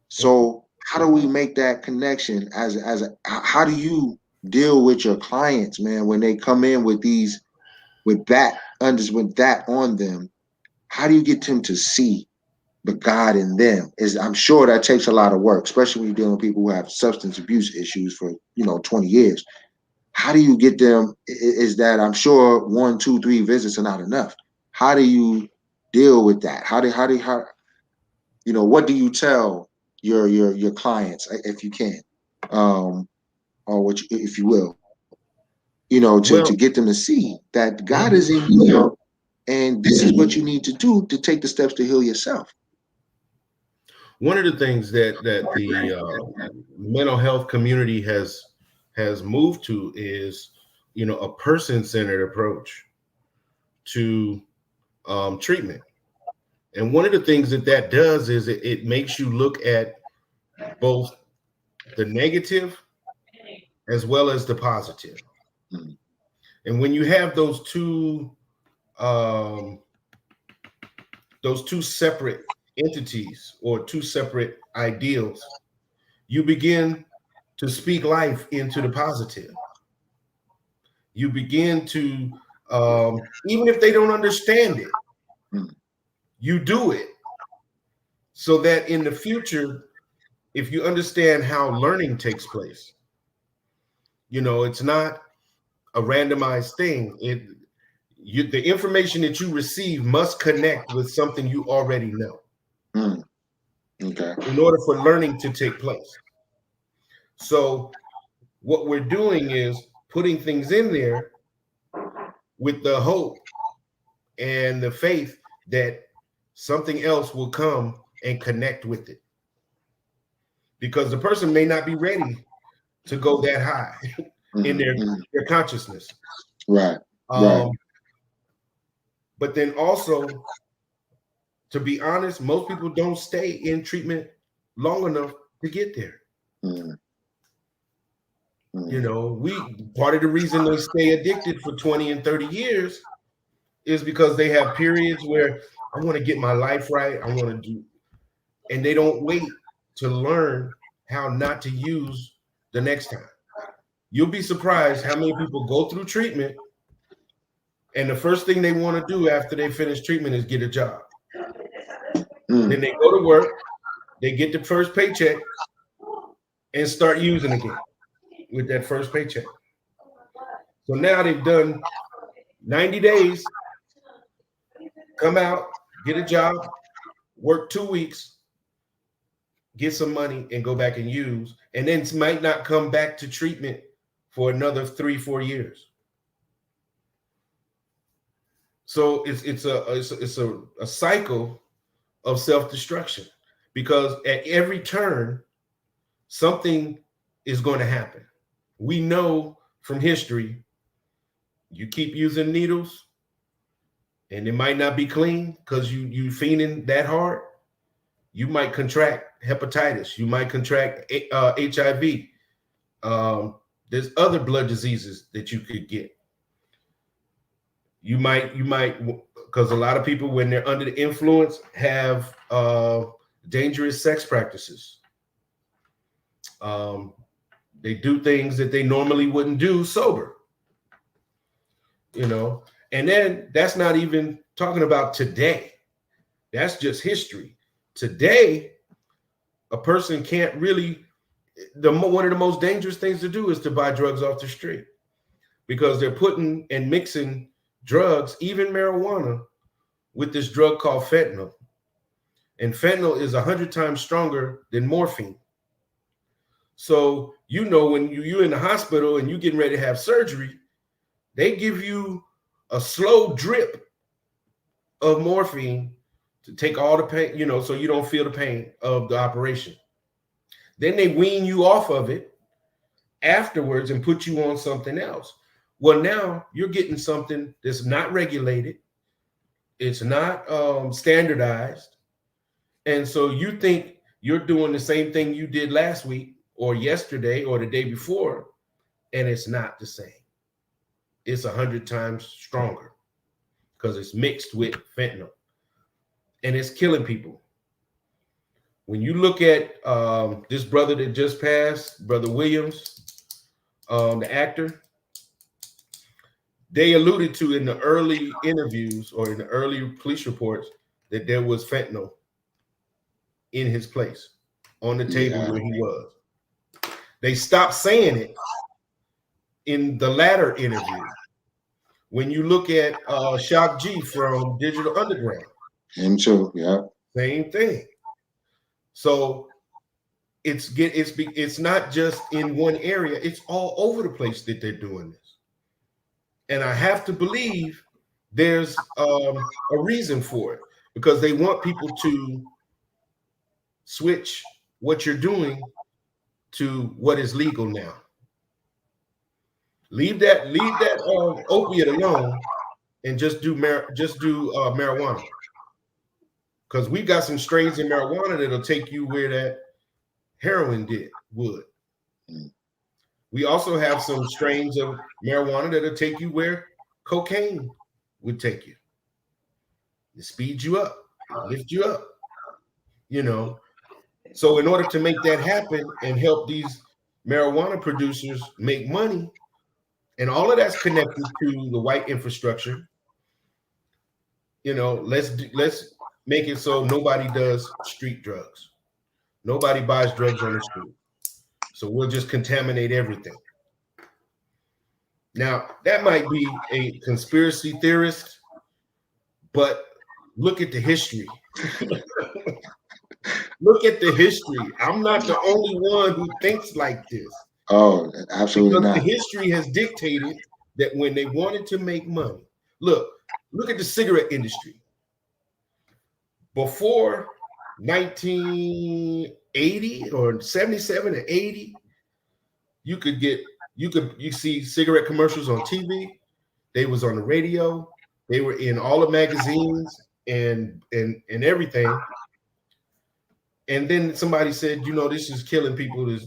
So how do we make that connection how do you deal with your clients, man, when they come in with these with that on them? How do you get them to see the God in them? Is I'm sure that takes a lot of work, especially when you're dealing with people who have substance abuse issues for 20 years. How do you get them? Is that I'm sure 1, 2, 3 visits are not enough. How do you deal with that? How what do you tell your clients if you can? Um, or what, if you will, to Well, get them to see that God is mhm. in you, and this is what you need to do to take the steps to heal yourself. One of the things that the mental health community has moved to is, a person-centered approach to treatment. And one of the things that does is it makes you look at both the negative as well as the positive. Mm, And when you have um, those two separate entities or two separate ideals, you begin to speak life into the positive. You begin to, even if they don't understand it, mm, you do it so that in the future, if you understand how learning takes place, it's not a randomized thing. The information that you receive must connect with something you already know mm. Okay. in order for learning to take place. So what we're doing is putting things in there with the hope and the faith that something else will come and connect with it, because the person may not be ready to go that high in Mm, mm. their consciousness. Right. Right. Um, but then also, to be honest, most people don't stay in treatment long enough to get there. Mm, mm, We part of the reason they stay addicted for 20 and 30 years is because they have periods where I want to get my life right. I want to do, and they don't wait to learn how not to use the next time. You'll be surprised how many people go through treatment and the first thing they want to do after they finish treatment is get a job. mm. Then they go to work, they get the first paycheck and start using again with that first paycheck. So now they've done 90 days, come out, get a job, work 2 weeks, get some money, and go back and use, and then might not come back to treatment for another 3-4 years. So it's a cycle of self-destruction, because at every turn something is going to happen. We know from history, you keep using needles and it might not be clean because you fiending that hard. You might contract hepatitis. You might contract HIV. There's other blood diseases that you could get. You might, because a lot of people, when they're under the influence, have dangerous sex practices. Um, they do things that they normally wouldn't do sober. And then that's not even talking about today. That's just history. Today, a person can't really. One of the most dangerous things to do is to buy drugs off the street, because they're putting and mixing drugs, even marijuana, with this drug called fentanyl. And fentanyl is 100 times stronger than morphine. So, when you're in the hospital and you're getting ready to have surgery, they give you a slow drip of morphine to take all the pain, so you don't feel the pain of the operation. Then they wean you off of it afterwards and put you on something else. Well, now you're getting something that's not regulated. It's not standardized. And so you think you're doing the same thing you did last week or yesterday or the day before, and it's not the same. It's 100 times stronger because it's mixed with fentanyl, and it's killing people. When you look at this brother that just passed, Brother Williams, the actor, they alluded to in the early interviews or in the early police reports that there was fentanyl in his place on the table Yeah. where he was. They stopped saying it in the latter interview. When you look at Shock G from Digital Underground, Him too. Yeah. same thing. So it's not just in one area, it's all over the place that they're doing this. And I have to believe there's a reason for it, because they want people to switch what you're doing to what is legal now. Leave that opiate alone and just do marijuana, because we got some strains in marijuana that'll take you where that heroin would. Mm. We also have some strains of marijuana that'll take you where cocaine would take you. It speeds you up, it lifts you up, you know. So in order to make that happen and help these marijuana producers make money, and all of that's connected to the white infrastructure, let's make it so nobody does street drugs. Nobody buys drugs on the street. So we'll just contaminate everything. Now, that might be a conspiracy theorist, but look at the history. Look at the history. I'm not the only one who thinks like this, Oh, absolutely because the not. history has dictated that when they wanted to make money, look at the cigarette industry. Before 1980 or 77 or 80, you see cigarette commercials on TV. They was on the radio. They were in all the magazines and everything. And then somebody said, this is killing people.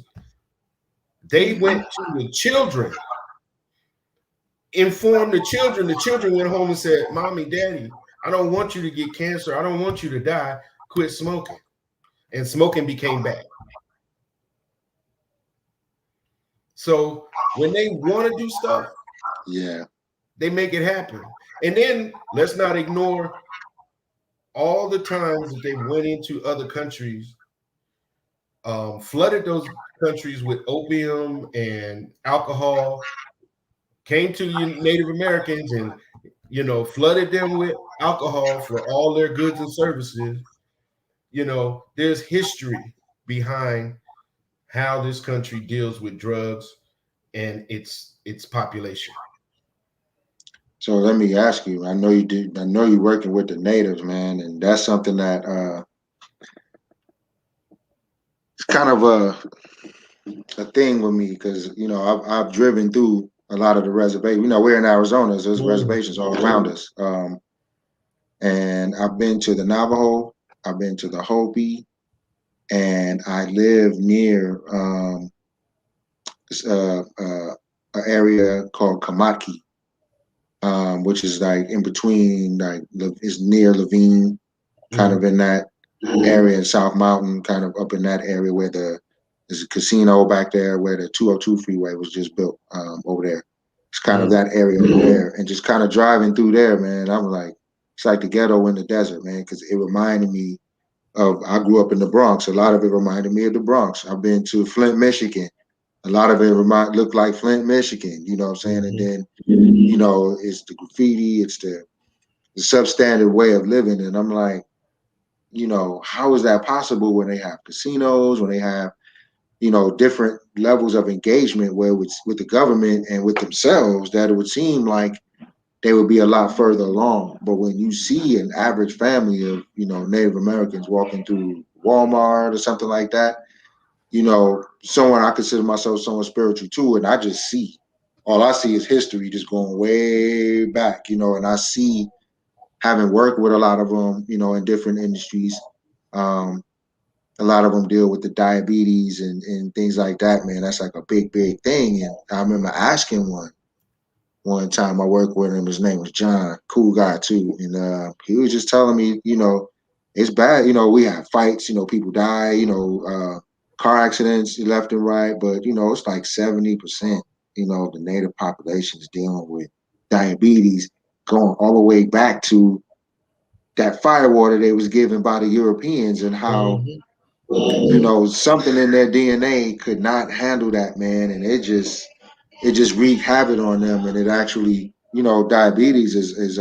They went to the children, informed the children. The children went home and said, "Mommy, Daddy, I don't want you to get cancer. I don't want you to die. Quit smoking." And smoking became bad. So when they want to do stuff, Yeah. they make it happen. And then let's not ignore all the times that they went into other countries, flooded those countries with opium and alcohol, came to Native Americans and flooded them with alcohol for all their goods and services. There's history behind how this country deals with drugs and its population. So let me ask you. I know you did. I know you're working with the natives, man, and that's something that it's kind of a thing with me because I've driven through a lot of the reservations. We're in Arizona, so there's reservations all around us. And I've been to the Navajo, I've been to the Hopi, and I live near an area called Kamaki, which is like in between, like is near Levine, kind of in that area in South Mountain, kind of up in that area where there's a casino back there where the 202 freeway was just built over there. It's kind of that area over there, and just kind of driving through there, man. I'm like, it's like the ghetto in the desert, man, because it reminded me I grew up in the Bronx. A lot of it reminded me of the Bronx. I've been to Flint, Michigan. A lot of it looked like Flint, Michigan. You know what I'm saying? And then, it's the graffiti, it's the substandard way of living. And I'm like, how is that possible when they have casinos, when they have, different levels of engagement where with the government and with themselves, that it would seem like they would be a lot further along. But when you see an average family of, Native Americans walking through Walmart or something like that, someone I consider myself someone spiritual too, and I just see, all I see is history just going way back, and I see, having worked with a lot of them, in different industries, a lot of them deal with the diabetes and things like that, man. That's like a big, big thing. And I remember asking one time I worked with him. His name was John, cool guy too, and he was just telling me, it's bad. We have fights. People die. Car accidents left and right. But it's like 70%. The native population is dealing with diabetes, going all the way back to that firewater they was given by the Europeans, and how something in their DNA could not handle that, man, and it just wreaked havoc on them, and it actually, diabetes is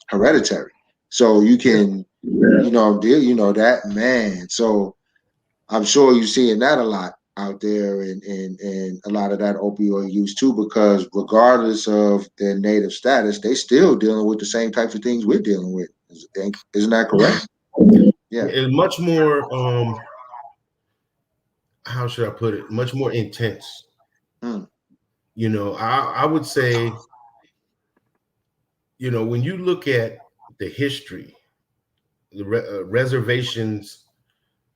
hereditary, so you can, deal, that, man. So I'm sure you're seeing that a lot out there, and a lot of that opioid use too, because regardless of their native status, they still dealing with the same types of things we're dealing with. Isn't that correct? Yeah. It's much more how should I put it? Much more intense. Mm, I would say, when you look at the history, the reservations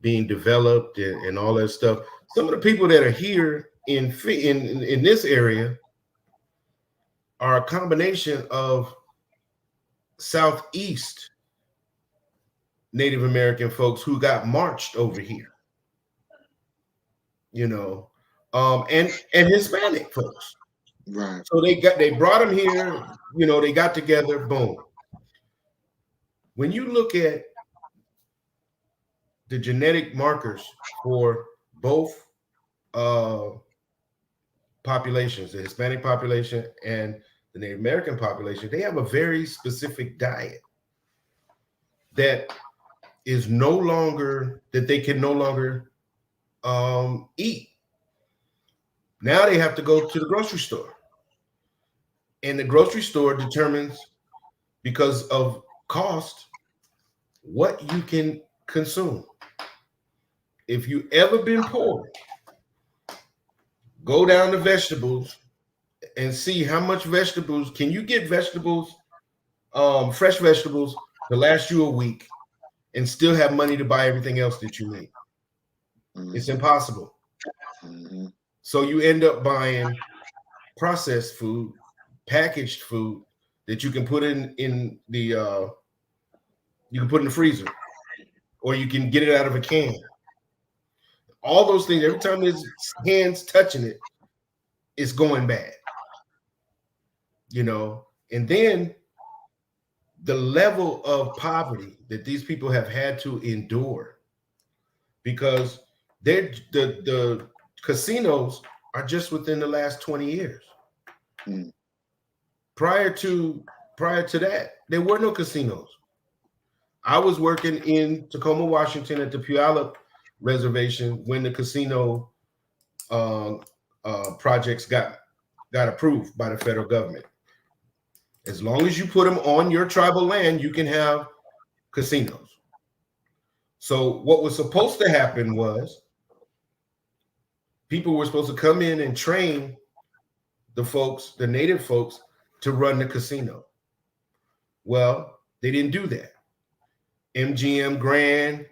being developed and all that stuff, some of the people that are here in this area are a combination of Southeast Native American folks who got marched over here, you know, and Hispanic folks. right. So they brought them here, they got together, boom. When you look at the genetic markers for both uh, populations, the Hispanic population and the Native American population, they have a very specific diet that is no longer that they can no longer eat. Now they have to go to the grocery store, and the grocery store determines, because of cost, what you can consume. If you ever been poor, go down to vegetables and see how much vegetables can you get vegetables, fresh vegetables, to last you a week and still have money to buy everything else that you need. It's Mm-hmm. impossible. Mm-hmm. So you end up buying processed food, packaged food that you can put in the you can put in the freezer, or you can get it out of a can. All those things, every time there's hands touching it, it's going bad. And then the level of poverty that these people have had to endure, because the casinos are just within the last 20 years. Mm. Prior to that, there were no casinos. I was working in Tacoma, Washington at the Puyallup Reservation when the casino uh, projects got approved by the federal government. As long as you put them on your tribal land, you can have casinos. So what was supposed to happen was people were supposed to come in and train the native folks, to run the casino. Well, they didn't do that. MGM Grand,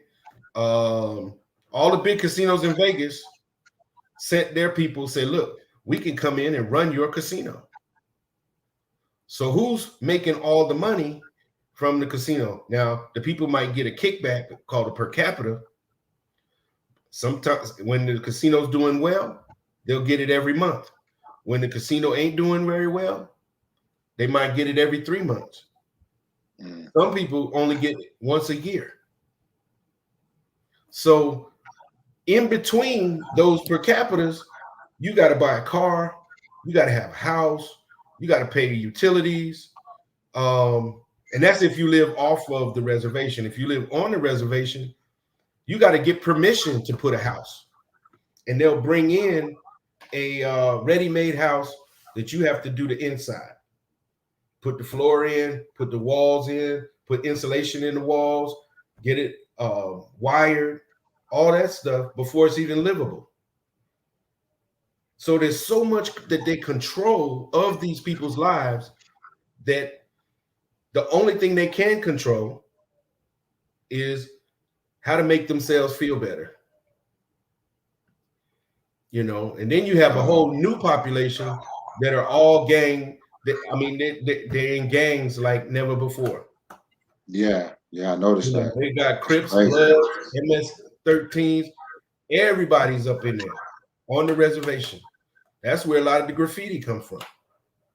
all the big casinos in Vegas sent their people, say, look, we can come in and run your casino. So who's making all the money from the casino? Now, the people might get a kickback called a per capita. Sometimes when the casino's doing well, they'll get it every month. When the casino ain't doing very well, they might get it every 3 months. Mm. Some people only get it once a year. So in between those per capitas, you got to buy a car, you got to have a house, you got to pay the utilities. And that's if you live off of the reservation. If you live on the reservation, you got to get permission to put a house. And they'll bring in a ready-made house that you have to do the inside. Put the floor in, put the walls in, put insulation in the walls, get it wired, all that stuff before it's even livable. So there's so much that they control of these people's lives that the only thing they can control is how to make themselves feel better. And then you have a whole new population that are all gang. They're in gangs like never before. Yeah. Yeah. I noticed that. They got It's Crips, crazy. Bloods, MS-13s. Everybody's up in there on the reservation. That's where a lot of the graffiti comes from.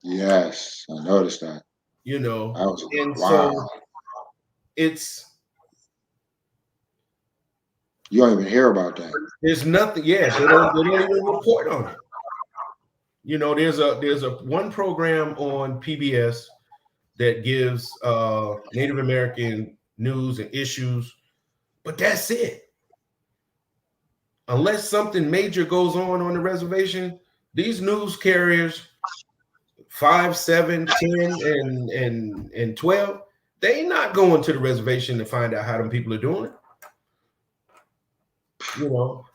Yes, I noticed that. That was And wow. so it's You don't even hear about that. there's nothing. Yeah, they don't even report on it. There's a one program on PBS that gives Native American news and issues, but that's it. unless something major goes on the reservation, these news carriers 5, 7, 10, and 12, they not going to the reservation to find out how them people are doing.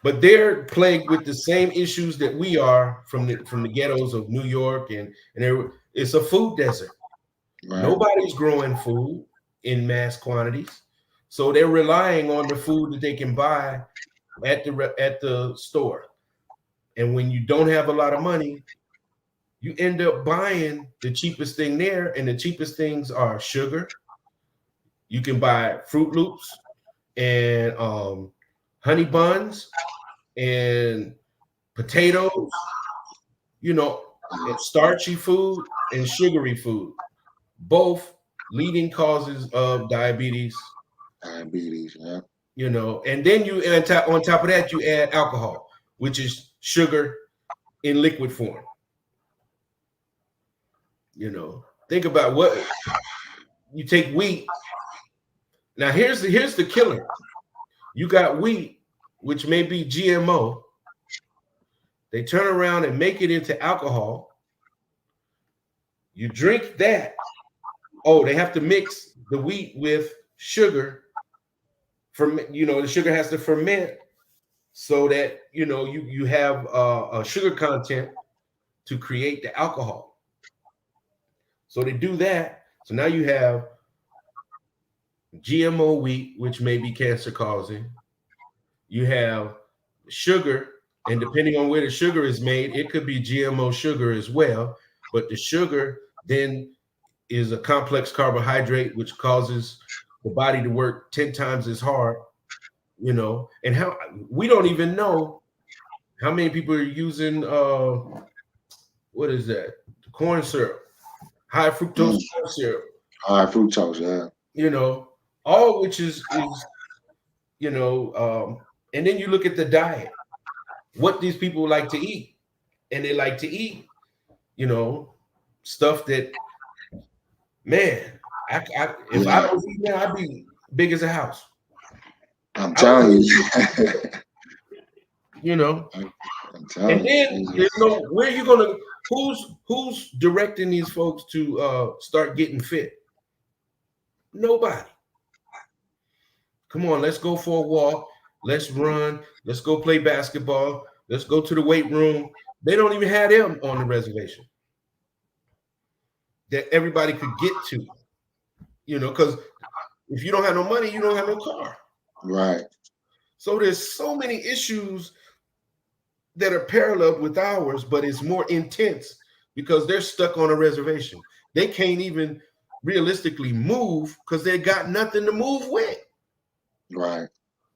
But they're plagued with the same issues that we are from the ghettos of New York, and it's a food desert. Right. Nobody's growing food in mass quantities, so they're relying on the food that they can buy at the store. And when you don't have a lot of money, you end up buying the cheapest thing there, and the cheapest things are sugar. You can buy Fruit Loops and honey buns and potatoes, and starchy food and sugary food, both leading causes of diabetes. Diabetes, yeah. And then on top of that, you add alcohol, which is sugar in liquid form. Think about what you take wheat. Now here's the killer. You got wheat, which may be GMO. They turn around and make it into alcohol. You drink that. Oh, they have to mix the wheat with sugar. The sugar has to ferment so that you have a sugar content to create the alcohol. So they do that. So now you have GMO wheat, which may be cancer causing. You have sugar, and depending on where the sugar is made, it could be GMO sugar as well. But the sugar then is a complex carbohydrate, which causes the body to work 10 times as hard, and how we don't even know how many people are using what is that? Corn syrup, high fructose corn syrup. High fructose, yeah. All which is and then you look at the diet, what these people like to eat, and they like to eat, stuff that, man, if I was eating that, I'd be big as a house. I'm telling you. I'm telling And then you. where you gonna who's directing these folks to start getting fit? Nobody. Come on, let's go for a walk. Let's run. Let's go play basketball. Let's go to the weight room. They don't even have them on the reservation that everybody could get to, because if you don't have no money, you don't have no car. Right. So there's so many issues that are parallel with ours, but it's more intense because they're stuck on a reservation. They can't even realistically move because they got nothing to move with. Right.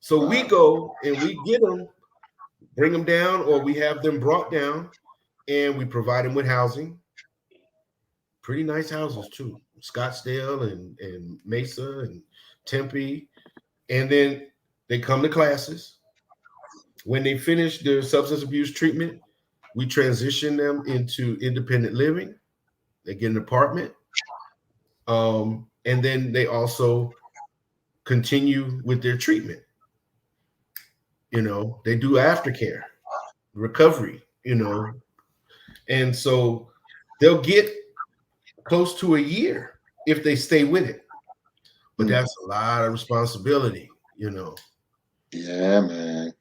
So we go and we get them, bring them down, or we have them brought down, and we provide them with housing. Pretty nice houses too, Scottsdale and Mesa and Tempe. And then they come to classes. When they finish their substance abuse treatment, we transition them into independent living. They get an apartment. And then they also continue with their treatment. They do aftercare, recovery, and so they'll get close to a year if they stay with it. But that's a lot of responsibility, Yeah, man.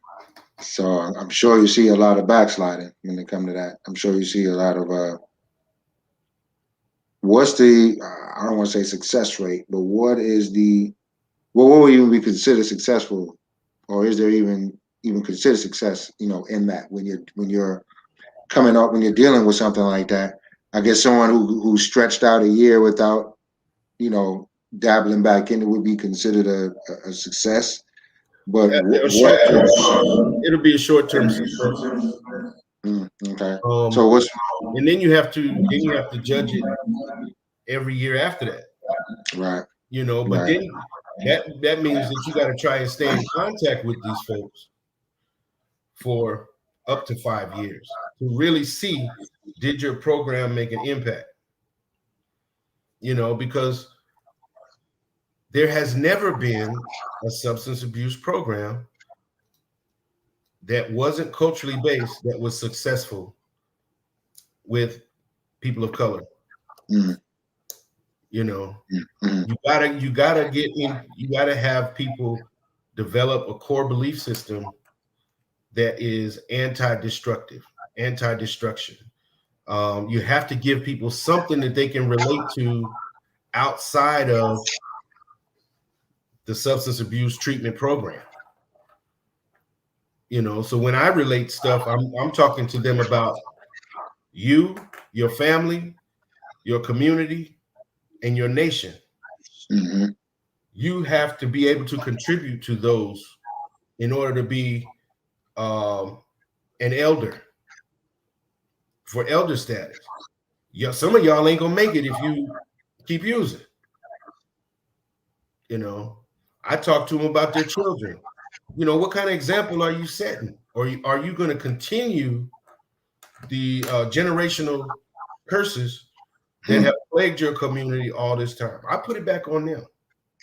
So I'm sure you see a lot of backsliding when it comes to that. I'm sure you see a lot of what's the I don't want to say success rate, but what would even be considered successful, or is there even considered success, in that when you're coming up, when you're dealing with something like that? I guess someone who stretched out a year without, dabbling back in it would be considered a success. But it'll be a short-term success. Okay. So and then you have to judge it every year after that. Right. But then that means that you got to try and stay in contact with these folks for up to 5 years to really see, did your program make an impact? Because there has never been a substance abuse program that wasn't culturally based that was successful with people of color. mm, You know, mm, you gotta have people develop a core belief system that is anti-destructive, anti-destruction. You have to give people something that they can relate to outside of the substance abuse treatment program. You know, so when I relate stuff, I'm talking to them about you, your family, your community, and your nation. mm, You have to be able to contribute to those in order to be um, an elder for elder status. Yeah, some of y'all ain't gonna make it if you keep using. You know, I talk to them about their children. You know, what kind of example are you setting, or are you going to continue the generational curses that mm. have plagued your community all this time? I put it back on them.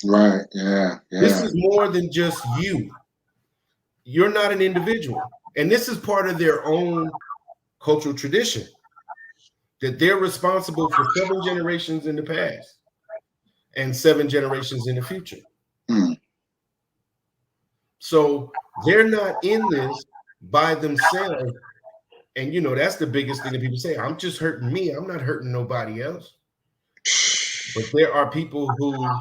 Right. Yeah. This Yeah. is more than just you. You're not an individual, and this is part of their own cultural tradition that they're responsible for 7 generations in the past and 7 generations in the future. Mm, So they're not in this by themselves. And you know, that's the biggest thing that people say. I'm just hurting me. I'm not hurting nobody else. But there are people who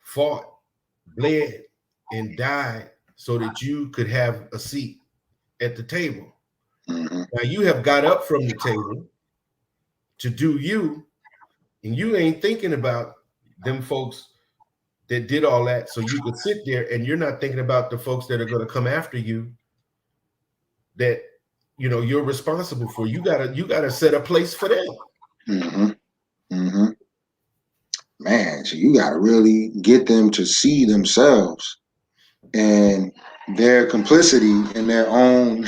fought, bled, and died so that you could have a seat at the table. mm, Now you have got up from the table to do you, and you ain't thinking about them folks that did all that so you could sit there, and you're not thinking about the folks that are going to come after you that you know you're responsible for. You gotta set a place for them. mm, mm. Man, so you got to really get them to see themselves and their complicity in their own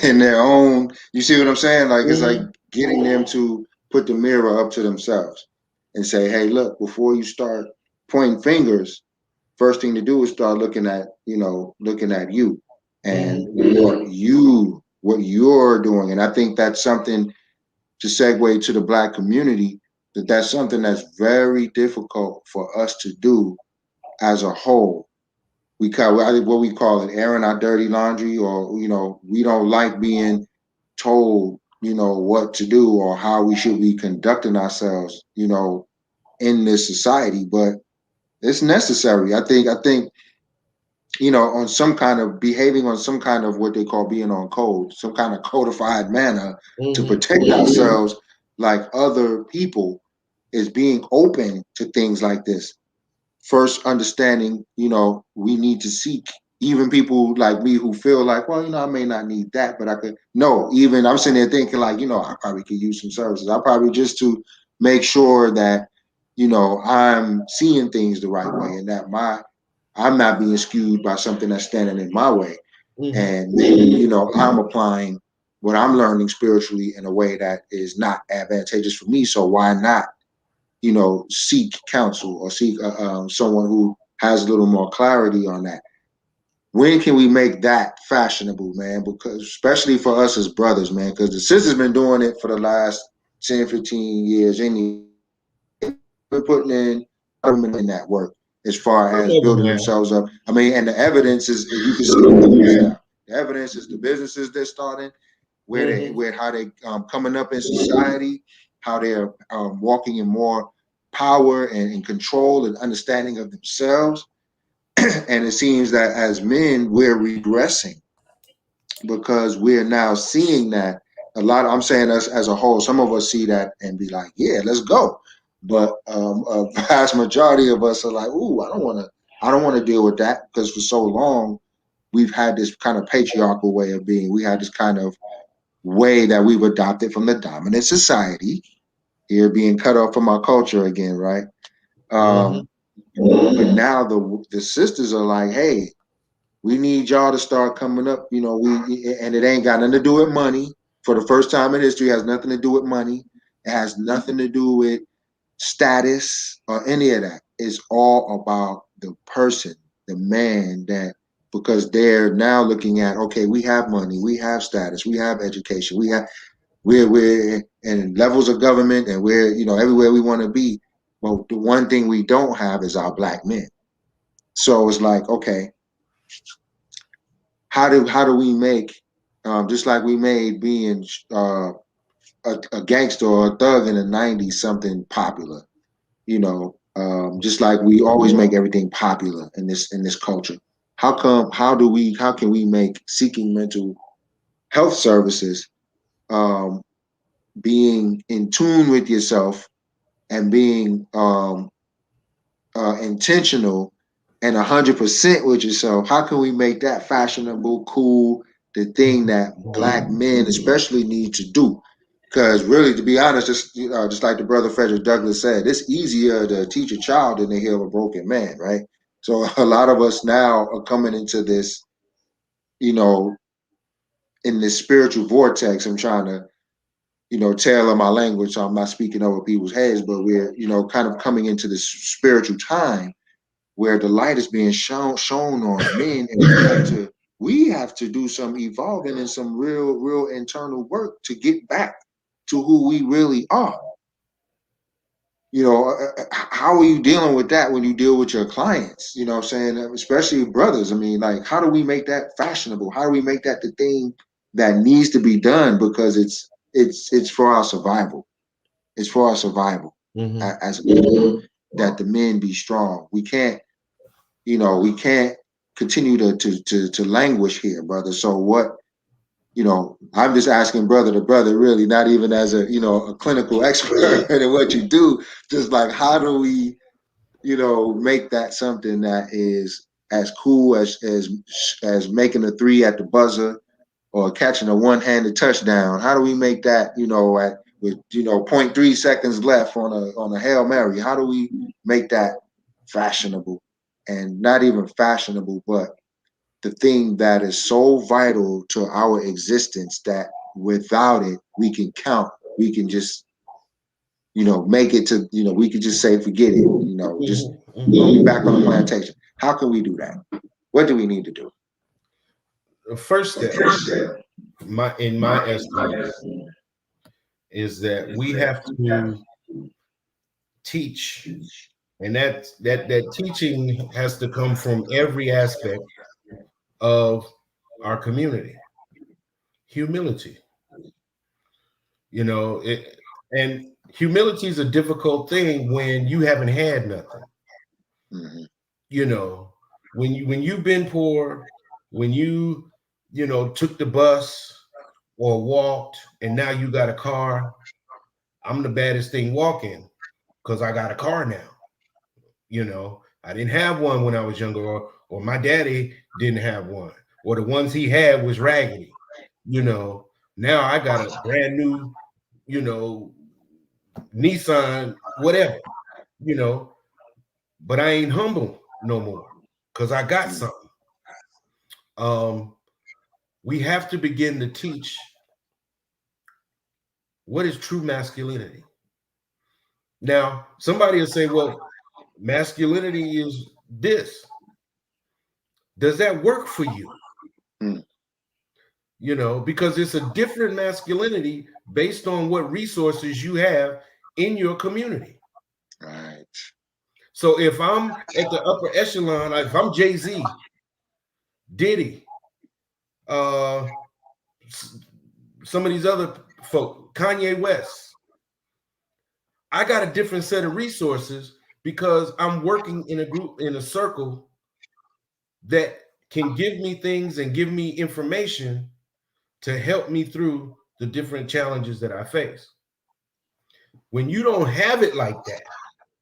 in their own. You see what I'm saying? Like it's like Mhm. getting them to put the mirror up to themselves and say, "Hey, look, before you start pointing fingers, first thing to do is start looking at, looking at you and Mhm. what you're doing." And I think that's something to segue to the black community, that's something that's very difficult for us to do as a whole. We call what we call it, airing our dirty laundry, or we don't like being told, what to do or how we should be conducting ourselves, in this society. But it's necessary. I think on some kind of behaving on some kind of what they call being on code, some kind of codified manner to Mhm. protect ourselves like other people, is being open to things like this. First, understanding, we need to seek, even people like me who feel like, well, I may not need that, but I could. No, even I'm sitting there thinking like, I probably could use some services. I probably just to make sure that, I'm seeing things the right way and that I'm not being skewed by something that's standing in my way. Mhm. And maybe, I'm applying what I'm learning spiritually in a way that is not advantageous for me. So why not, seek counsel or seek someone who has a little more clarity on that? When can we make that fashionable, man? Because especially for us as brothers, man, because the sisters been doing it for the last 10, 15 years anyway. We're putting in women in that work as far Some as of them building have. themselves up. I mean, and the evidence is you can see it now. The evidence is the businesses they're starting, Mhm. where how they coming up in society, how they're walking in more power and control and understanding of themselves. And it seems that as men, we're regressing because we're now seeing that a lot. I'm saying us as a whole. Some of us see that and be like, "Yeah, let's go," but a vast majority of us are like, "Ooh, I don't want to. I don't want to deal with that," because for so long we've had this kind of patriarchal way of being. We had this kind of way that we've adopted from the dominant society. Here, being cut off from our culture again, right? Mhm. Um, but now the sisters are like, "Hey, we need y'all to start coming up." And it ain't got nothing to do with money. For the first time in history, it has nothing to do with money. It has nothing to do with status or any of that. It's all about the person, the man that because they're now looking at, okay, we have money, we have status, we have education, we're in levels of government, and we're, everywhere we want to be. But the one thing we don't have is our black men. So it's like, okay, how do we make, just like we made being a gangster or a thug in the '90s something popular, just like we always make everything popular in this culture. How can we make seeking mental health services, um, being in tune with yourself and being intentional and 100% with yourself? How can we make that fashionable, cool, the thing that black men especially need to do? Because really, to be honest, just like the brother Frederick Douglass said, it's easier to teach a child than to heal a broken man, right? So a lot of us now are coming into this, you know, in this spiritual vortex. I'm trying to, tailor my language so I'm not speaking over people's heads, but we're, kind of coming into this spiritual time where the light is being shown on men, and we have to do some evolving and some real internal work to get back to who we really are. How are you dealing with that when you deal with your clients? You know what I'm saying? Especially brothers. I mean, like, how do we make that fashionable? How do we make that the thing that needs to be done? Because it's for our survival. It's for our survival Mm-hmm. as a people, that the men be strong. We can't continue to languish here, brother. So what, I'm just asking brother to brother, really, not even as a clinical expert in what you do. Just like, how do we, make that something that is as cool as making a three at the buzzer or catching a one-handed touchdown? How do we make that, at with zero point 0.3 seconds left on a Hail Mary? How do we make that fashionable? And not even fashionable, but the thing that is so vital to our existence that without it we can count, we can just make it to, we could just say forget it, just Mm-hmm. we'll Mm-hmm. be back on the plantation. How can we do that? What do we need to do? The first step, in my estimate, is that we have to teach, and that teaching has to come from every aspect of our community. Humility, and humility is a difficult thing when you haven't had nothing. Mm-hmm. You know, when you've been poor, when took the bus or walked, and now you got a car. I'm the baddest thing walking because I got a car now. I didn't have one when I was younger, or my daddy didn't have one, or the ones he had was raggedy. You know, now I got a brand new, you know, Nissan, whatever, you know, but I ain't humble no more because I got something. Um, we have to begin to teach what is true masculinity. Now, somebody will say, well, masculinity is this. Does that work for you? Mm-hmm. Because it's a different masculinity based on what resources you have in your community. Right. So if I'm at the upper echelon, like if I'm Jay-Z, Diddy, uh, some of these other folk, Kanye West, I got a different set of resources because I'm working in a group, in a circle that can give me things and give me information to help me through the different challenges that I face. When you don't have it like that,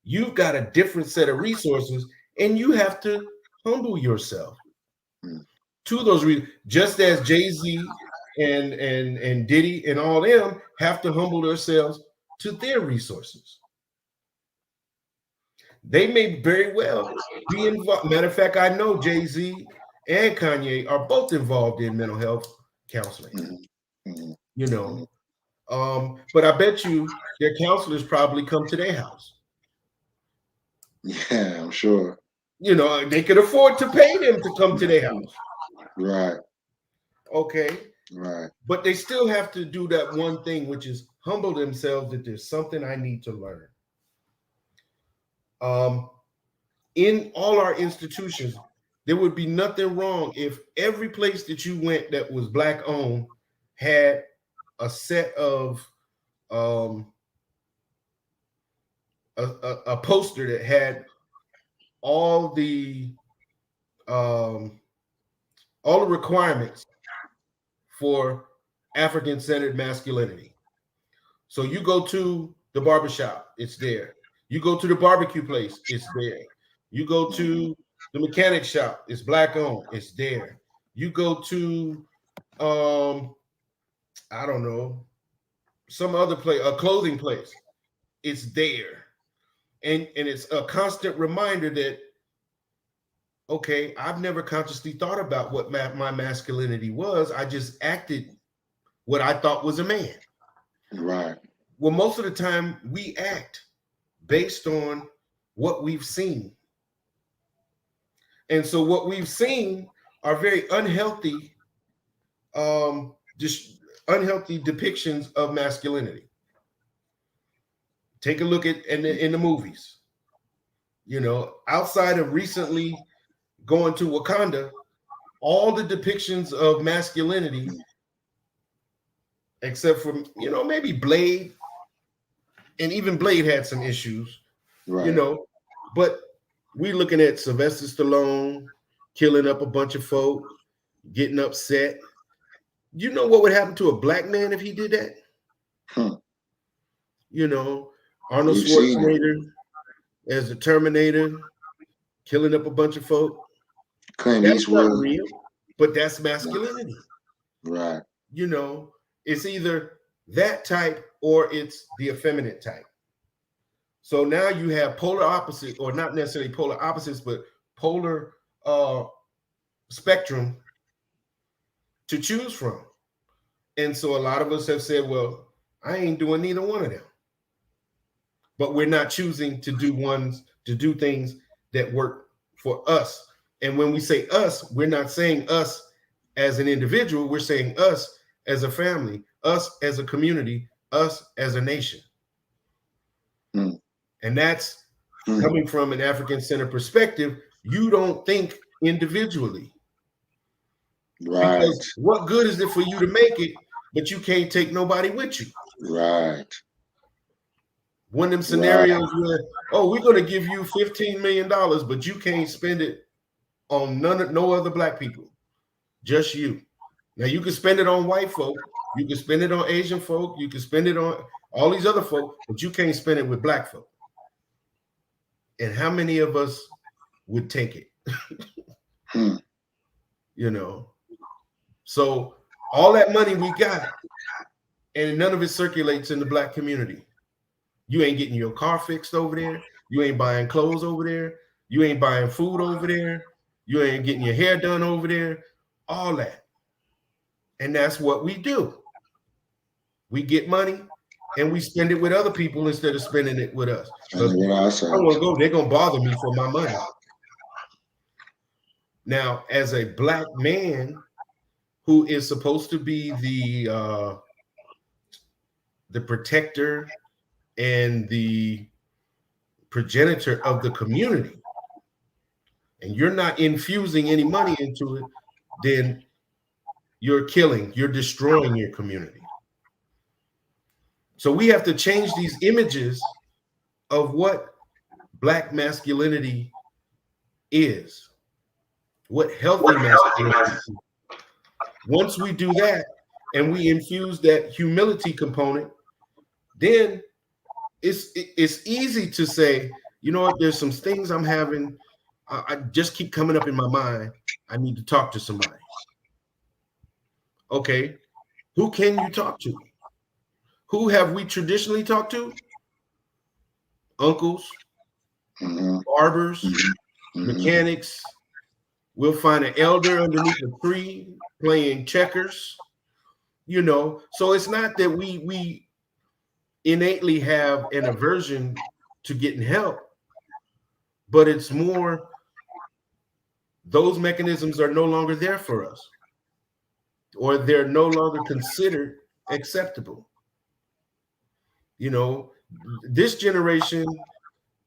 you've got a different set of resources and you have to humble yourself Mm-hmm. to those reasons. Just as Jay-Z and Diddy and all them have to humble themselves to their resources. They may very well be involved. Matter of fact, I know Jay-Z and Kanye are both involved in mental health counseling, Mm-hmm. you Mm-hmm. know. But I bet you their counselors probably come to their house. Yeah, I'm sure. They could afford to pay them to come to their house. Right. Okay. Right. But they still have to do that one thing, which is humble themselves that there's something I need to learn. Um, in all our institutions, there would be nothing wrong if every place that you went that was Black owned had a set of um, a poster that had all the um, all the requirements for African centered masculinity. So you go to the barbershop, it's there. You go to the barbecue place, it's there. You go Mhm. to the mechanic shop, it's Black owned, it's there. You go to um, I don't know, some other place, a clothing place, it's there. And it's a constant reminder that, okay, I've never consciously thought about what my masculinity was. I just acted what I thought was a man. Right. Well, most of the time we act based on what we've seen. And so what we've seen are very just unhealthy depictions of masculinity. Take a look at in the movies. Outside of recently going to Wakanda, all the depictions of masculinity, except for maybe Blade, and even Blade had some issues, you Right. know, but we looking at Sylvester Stallone killing up a bunch of folk, getting upset. You know what would happen to a Black man if he did that? Hmm. You know, Arnold We've seen it. Schwarzenegger as the Terminator, killing up a bunch of folk. Clint That's not Eastwood. real, but that's Yeah. masculinity. Right. You know, it's either that type or it's the effeminate type. So now you have polar opposite, or not necessarily polar opposites, but polar uh, spectrum to choose from. And so a lot of us have said, well, I ain't doing neither one of them. But we're not choosing to do things that work for us. And when we say us, we're not saying us as an individual, we're saying us as a family, us as a community, us as a nation. Hmm. And that's Hmm. coming from an African centered perspective. You don't think individually, Right. because what good is it for you to make it, but you can't take nobody with you? Right. One of them Right. scenarios where, oh, we're going to give you $15 million, but you can't spend it on no other Black people, just you. Now you can spend it on white folk, you can spend it on Asian folk, you can spend it on all these other folk, but you can't spend it with Black folk. And how many of us would take it? Hmm. you know. So all that money we got, and none of it circulates in the Black community. You ain't getting your car fixed over there. You ain't buying clothes over there. You ain't buying food over there. You ain't getting your hair done over there. All that. And that's what we do. We get money and we spend it with other people instead of spending it with us. And Because then I want ourselves. to go, they're going to bother me for my money. Now, as a Black man who is supposed to be the protector and the progenitor of the community, and you're not infusing any money into it, then you're destroying your community. So we have to change these images of what Black masculinity is, what healthy masculinity is. Once we do that and we infuse that humility component, then it's easy to say, you know what, there's some things I'm having, I just keep coming up in my mind. I need to talk to somebody. Okay, who can you talk to? Who have we traditionally talked to? Uncles, Mm-hmm. barbers, Mm-hmm. mechanics. We'll find an elder underneath a tree playing checkers. So it's not that we innately have an aversion to getting help, but it's more those mechanisms are no longer there for us, or they're no longer considered acceptable. You know, this generation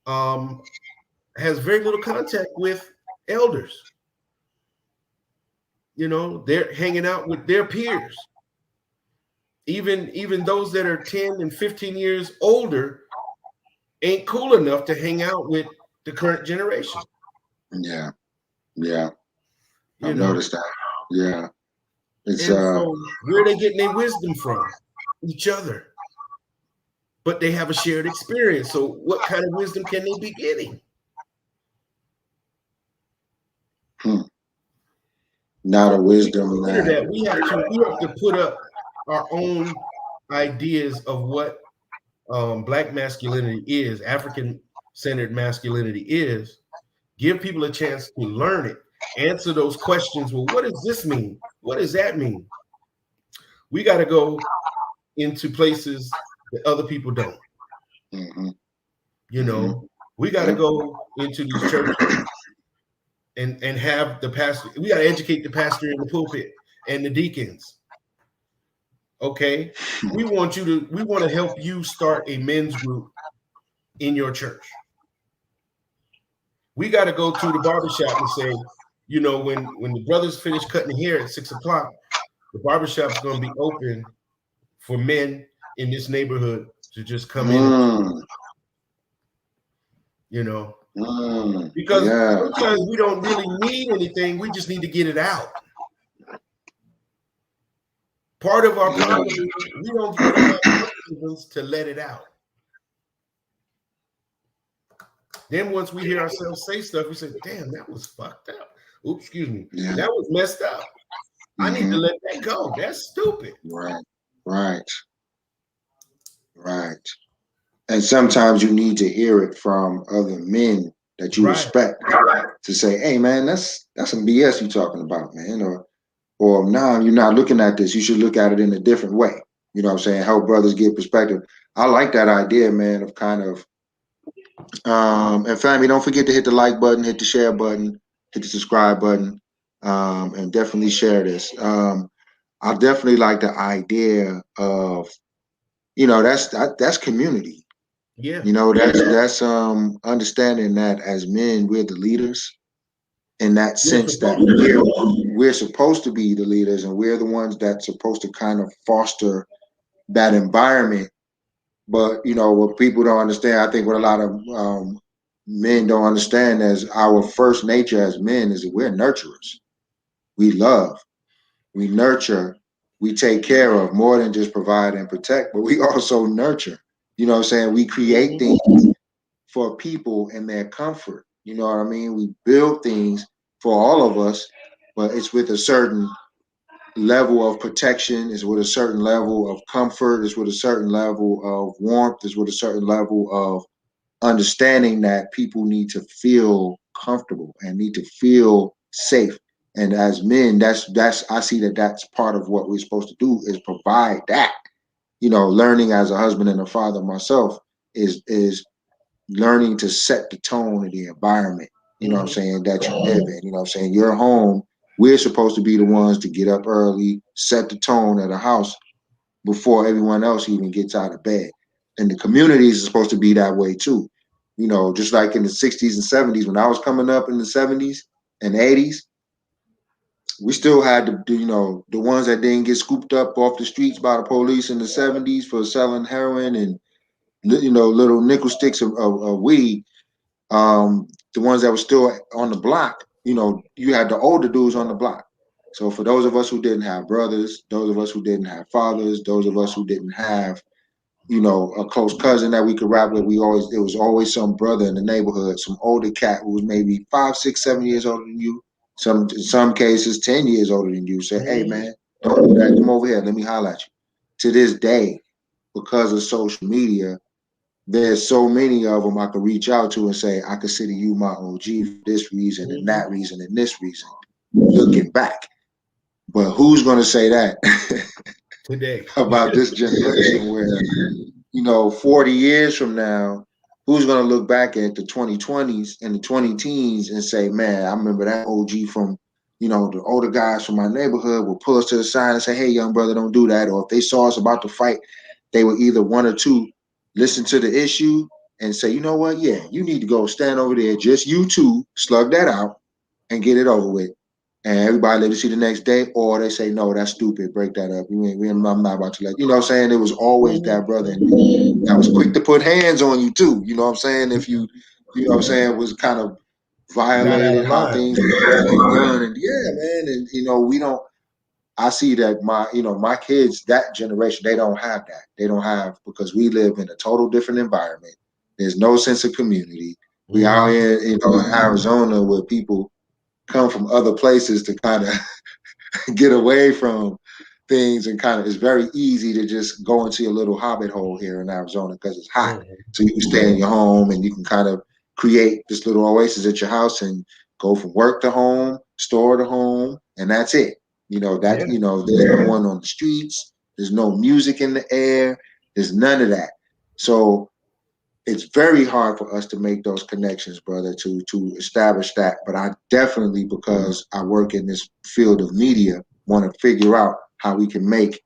has very little contact with elders. You know, they're hanging out with their peers. Even those that are 10 and 15 years older ain't cool enough to hang out with the current generation. Yeah. Yeah. You I've know, noticed that. Yeah. It's and so where are they getting their wisdom from? Each other. But they have a shared experience. So what kind of wisdom can they be getting? not a wisdom Consider that. that we have to put up our own ideas of what Black masculinity is, African centered masculinity is. Give people a chance to learn it, answer those questions. Well, what does this mean? What does that mean? We got to go into places that other people don't. Mm-hmm. You Mm-hmm. know, we got to Yep. go into these churches and have the pastor. We got to educate the pastor in the pulpit and the deacons. Okay, we want to help you start a men's group in your church. We got to go to the barbershop and say, you know, when the brothers finish cutting hair at 6 o'clock, the barbershop's going to be open for men in this neighborhood to just come in and, Mm, you know, because yeah. sometimes we don't really need anything. We just need to get it out. Part of our Yeah. problem is we don't have mechanisms to let it out. Then once we hear ourselves say stuff, we say, damn, that was fucked up. Oops, excuse me. Yeah. That was messed up. I need to Mm-hmm. let that go. That's stupid. Right. Right. Right. And sometimes you need to hear it from other men that you Right. respect to say, "Hey, man, that's some BS you talking about, man," or "Nah, you're not looking at this. You should look at it in a different way." You know what I'm saying? Help brothers get perspective. I like that idea, man, of kind of and family, don't forget to hit the like button, hit the share button, hit the subscribe button, and definitely share this. I definitely like the idea of, that's community. Yeah. That's understanding that as men, we're the leaders in that We're sense that supposed to be. we're supposed to be the leaders and we're the ones that's supposed to kind of foster that environment. But what people don't understand, I think what a lot of men don't understand as our first nature as men is that we're nurturers. We love, we nurture, we take care of more than just provide and protect, but we also nurture. You know what I'm saying? We create Mhm. things for people and their comfort. You know what I mean? We build things for all of us, but it's with a certain level of protection, it's with a certain level of comfort, it's with a certain level of warmth, it's with a certain level of understanding that people need to feel comfortable and need to feel safe. And as men, that's I see that that's part of what we're supposed to do is provide that. Learning as a husband and a father myself is learning to set the tone of the environment, what I'm Mhm. saying, that you live in. What I'm saying, your home, we're supposed to be the ones to get up early, set the tone of the house before everyone else even gets out of bed. And the communities are supposed to be that way too. Just like in the 60s and 70s, when I was coming up in the 70s and 80s, we still had the ones that didn't get scooped up off the streets by the police in the 70s for selling heroin and little nickel sticks of weed. The ones that were still on the block, you had the older dudes on the block. So for those of us who didn't have brothers, those of us who didn't have fathers, those of us who didn't have, a close cousin that we could rap with, there was always some brother in the neighborhood, some older cat who was maybe 5, 6, 7 years older than you. In some cases, 10 years older than you. Say, hey Mhm. man, don't do that. Come over here. Let me holler at you. To this day, because of social media, there's so many of them I could reach out to and say, I consider you my OG for this reason and Mhm. that reason and this reason, looking back. But who's going to say that Today. about this generation where, 40 years from now, who's going to look back at the 2020s and the 20 teens and say, man, I remember that OG from, the older guys from my neighborhood would pull us to the side and say, hey, young brother, don't do that. Or if they saw us about to fight, they would either one or two listen to the issue and say, you know what? Yeah, you need to go stand over there. Just you two, slug that out and get it over with. And everybody let to see the next day, or they say, no, that's stupid. Break that up. I'm not about to let you know what I'm saying? It was always that brother that was quick to put hands on you too. You know what I'm saying? If you know what I'm saying, was kind of Got out violated of how line. things were supposed to be done. And yeah, man, and we don't I see that my kids, that generation, they don't have that. They don't have because we live in a total different environment. There's no sense of community. We out Mm-hmm. here, in Arizona where people come from other places to kind of get away from things and kind of it's very easy to just go into your little hobbit hole here in Arizona because it's hot. Mm-hmm. So you can stay in your home and you can kind of create this little oasis at your house and go from work to home, store to home, and that's it. Yeah. There's no one on the streets, there's no music in the air, there's none of that. So it's very hard for us to make those connections, brother, to establish that. But I definitely, because I work in this field of media, want to figure out how we can make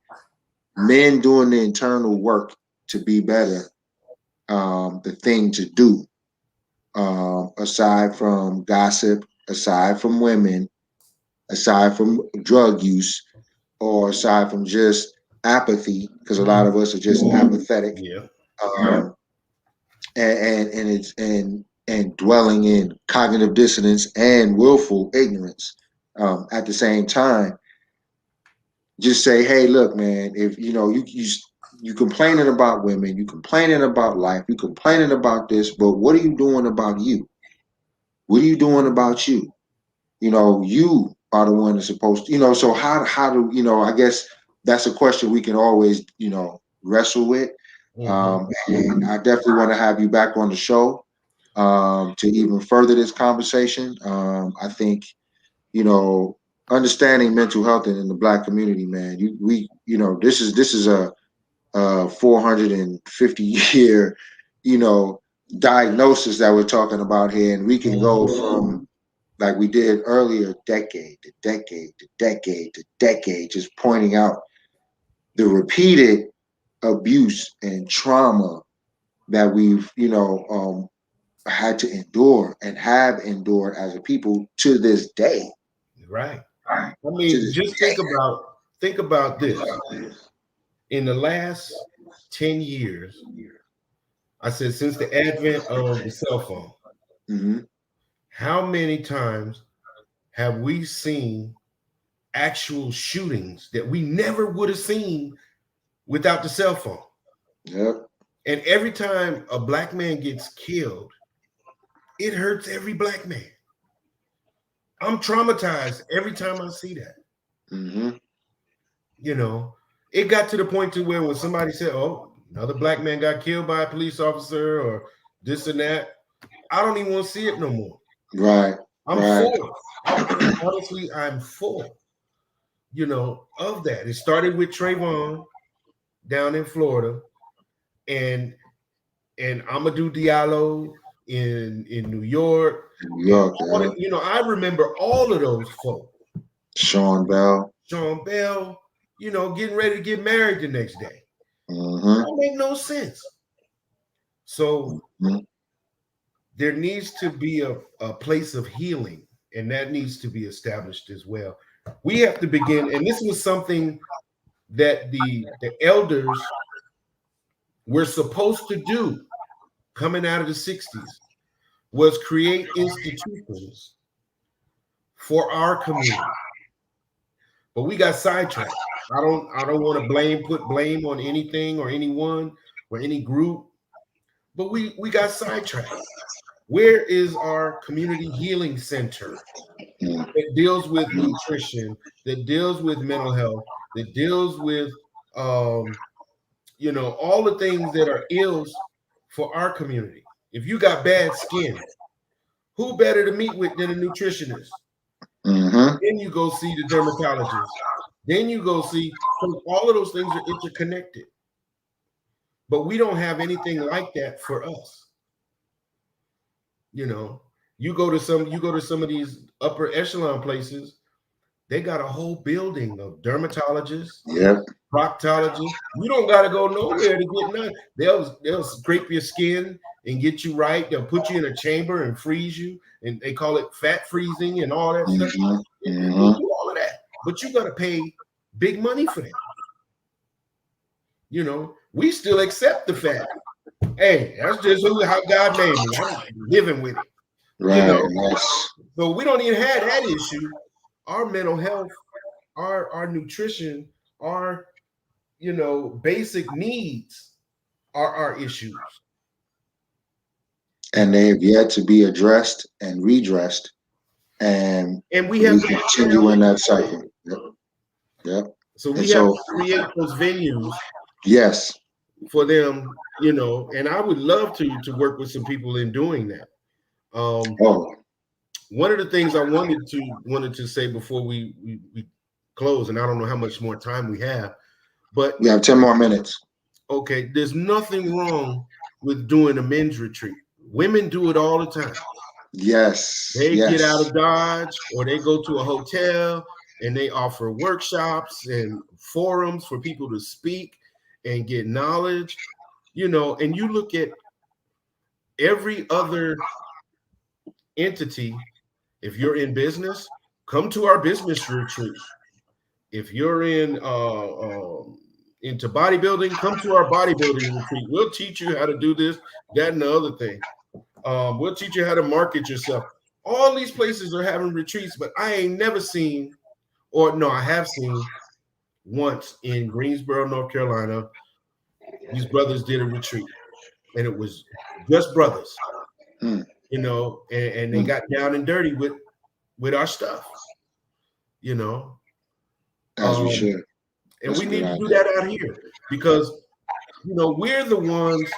men doing the internal work to be better the thing to do. Aside from gossip, aside from women, aside from drug use, or aside from just apathy, because a lot of us are just apathetic. Yeah. Um, and dwelling in cognitive dissonance and willful ignorance at the same time. Just say, hey, look, man, if you complaining about women, you complaining about life, you complaining about this, but what are you doing about you? What are you doing about you? You are the one that's supposed to, so how do, I guess that's a question we can always, wrestle with. Mm-hmm. And I definitely want to have you back on the show to even further this conversation. I think, you know, understanding mental health in the Black community, man, this is a 450-year, you know, diagnosis that we're talking about here, and we can go Mm-hmm. from like we did earlier, decade to decade to decade to decade, just pointing out the repeated abuse and trauma that we've, had to endure and have endured as a people to this day. Right. Right. I To mean, this just think about this. In the last 10 years, I said since the advent of the cell phone, hmm how many times have we seen actual shootings that we never would have seen without the cell phone? Yep. And every time a black man gets killed, it hurts every black man. I'm traumatized every time I see that. hmm You know, it got to the point to where when somebody said, "Oh, another black man got killed by a police officer," or this and that, I don't even want to see it no more. Right. I'm Right. full. Honestly, I'm full. Of that. It started with Trayvon down in Florida, and Amadou Diallo in New York, New and York. all Yeah. I remember all of those folk. Sean Bell. Sean Bell, getting ready to get married the next day. hmm That make no sense. So hmm there needs to be a place of healing, and that needs to be established as well. We have to begin, and this was something that the elders were supposed to do coming out of the 60s, was create institutions for our community. But we got sidetracked. I don't want to put blame on anything or anyone or any group, but we got sidetracked. Where is our community healing center that deals with nutrition, that deals with mental health, that deals with all the things that are ills for our community? If you got bad skin, who better to meet with than a nutritionist? hmm Then you go see the dermatologist. Then you go see, because all of those things are interconnected. But we don't have anything like that for us. You know, you go to some of these upper echelon places, they got a whole building of dermatologists, Yep. proctologists. You don't got to go nowhere to get none. They'll scrape your skin and get you right. They'll put you in a chamber and freeze you, and they call it fat freezing and all that stuff. Hmm. They Hmm. do all of that, but you got to pay big money for that. You know, we still accept the fact, hey, that's just how God made me. I'm living with it. You Right. know, Yes. so we don't even have that issue. Our mental health, our nutrition, our basic needs are our issues. And they have yet to be addressed and redressed, and And we we have to put continue in families that in cycle. place. Yep. Yep. So And we have so, to create those venues yes. for them, and I would love to work with some people in doing that. Oh, One of the things I wanted to say before we close, and I don't know how much more time we have, but we have 10 more minutes. okay, there's nothing wrong with doing a men's retreat. Women do it all the time. Yes. They get out Yes. of Dodge or they go to a hotel and they offer workshops and forums for people to speak and get knowledge, and you look at every other entity. If you're in business, come to our business retreat. If you're into bodybuilding, come to our bodybuilding retreat. We'll teach you how to do this, that, and the other thing. We'll teach you how to market yourself. All these places are having retreats, but I ain't never seen, or no, I have seen once in Greensboro, North Carolina. These brothers did a retreat, and it was just brothers, Mm, and they mm, got down and dirty with our stuff, you know. as we Um, should. and That's we a good need to do idea. that out here because we're the ones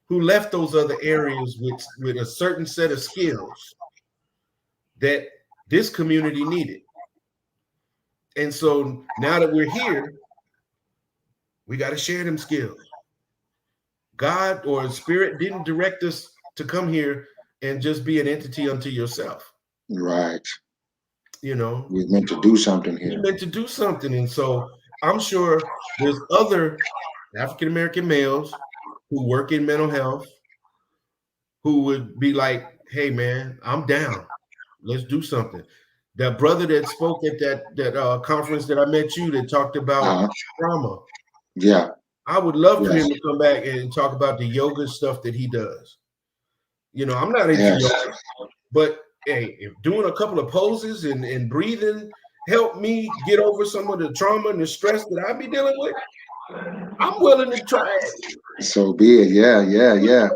who left those other areas with a certain set of skills that this community needed. And so now that we're here, we got to share them skills. God or spirit didn't direct us to come here and just be an entity unto yourself. Right. You know, We're meant to do something we here. meant to do something. And so I'm sure there's other African American males who work in mental health who would be like, hey man, I'm down. Let's do something. That brother that spoke at that conference that I met you that talked about Uh-huh. trauma. Yeah. I would love for Yes. him to come back and talk about the yoga stuff that he does. I'm not into Yes. yoga, but hey, if doing a couple of poses and breathing help me get over some of the trauma and the stress that I be dealing with, I'm willing to try it. So be it. Yeah. Yeah. Yeah.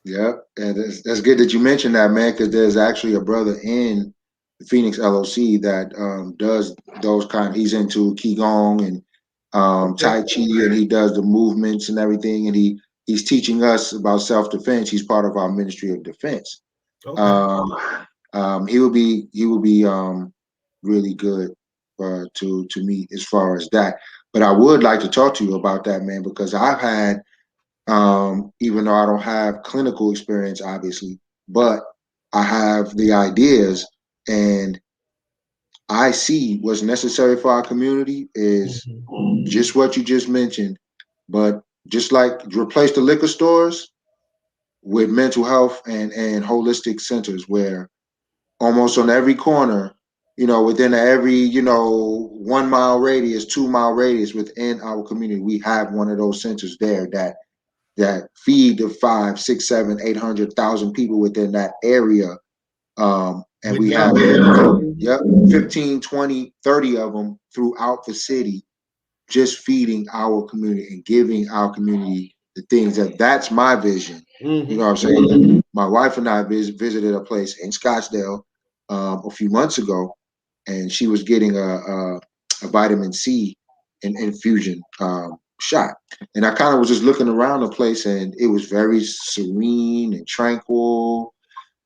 Yeah. And that's good that you mentioned that, man, because there's actually a brother in the Phoenix L.O.C. that does those kind. He's into Qigong and Okay. Tai Chi, and he does the movements and everything. And he's teaching us about self defense. He's part of our Ministry of Defense. Okay. Um, he will be really good to meet as far as that. But I would like to talk to you about that, man, because I've had even though I don't have clinical experience, obviously, but I have the ideas, and I see what's necessary for our community is Mhm. just what you just mentioned. But just like replace the liquor stores with mental health and holistic centers where almost on every corner, within every, 1 mile radius, 2 mile radius within our community, we have one of those centers there that feed the 5, 6, 7, 800,000 people within that area. And With we have, malnutrition. yep, 15, 20, 30 of them throughout the city, just feeding our community and giving our community the things that's my vision. You know Hmm. what I'm saying? My wife and I visited a place in Scottsdale a few months ago, and she was getting a vitamin C infusion shot. And I kind of was just looking around the place, and it was very serene and tranquil.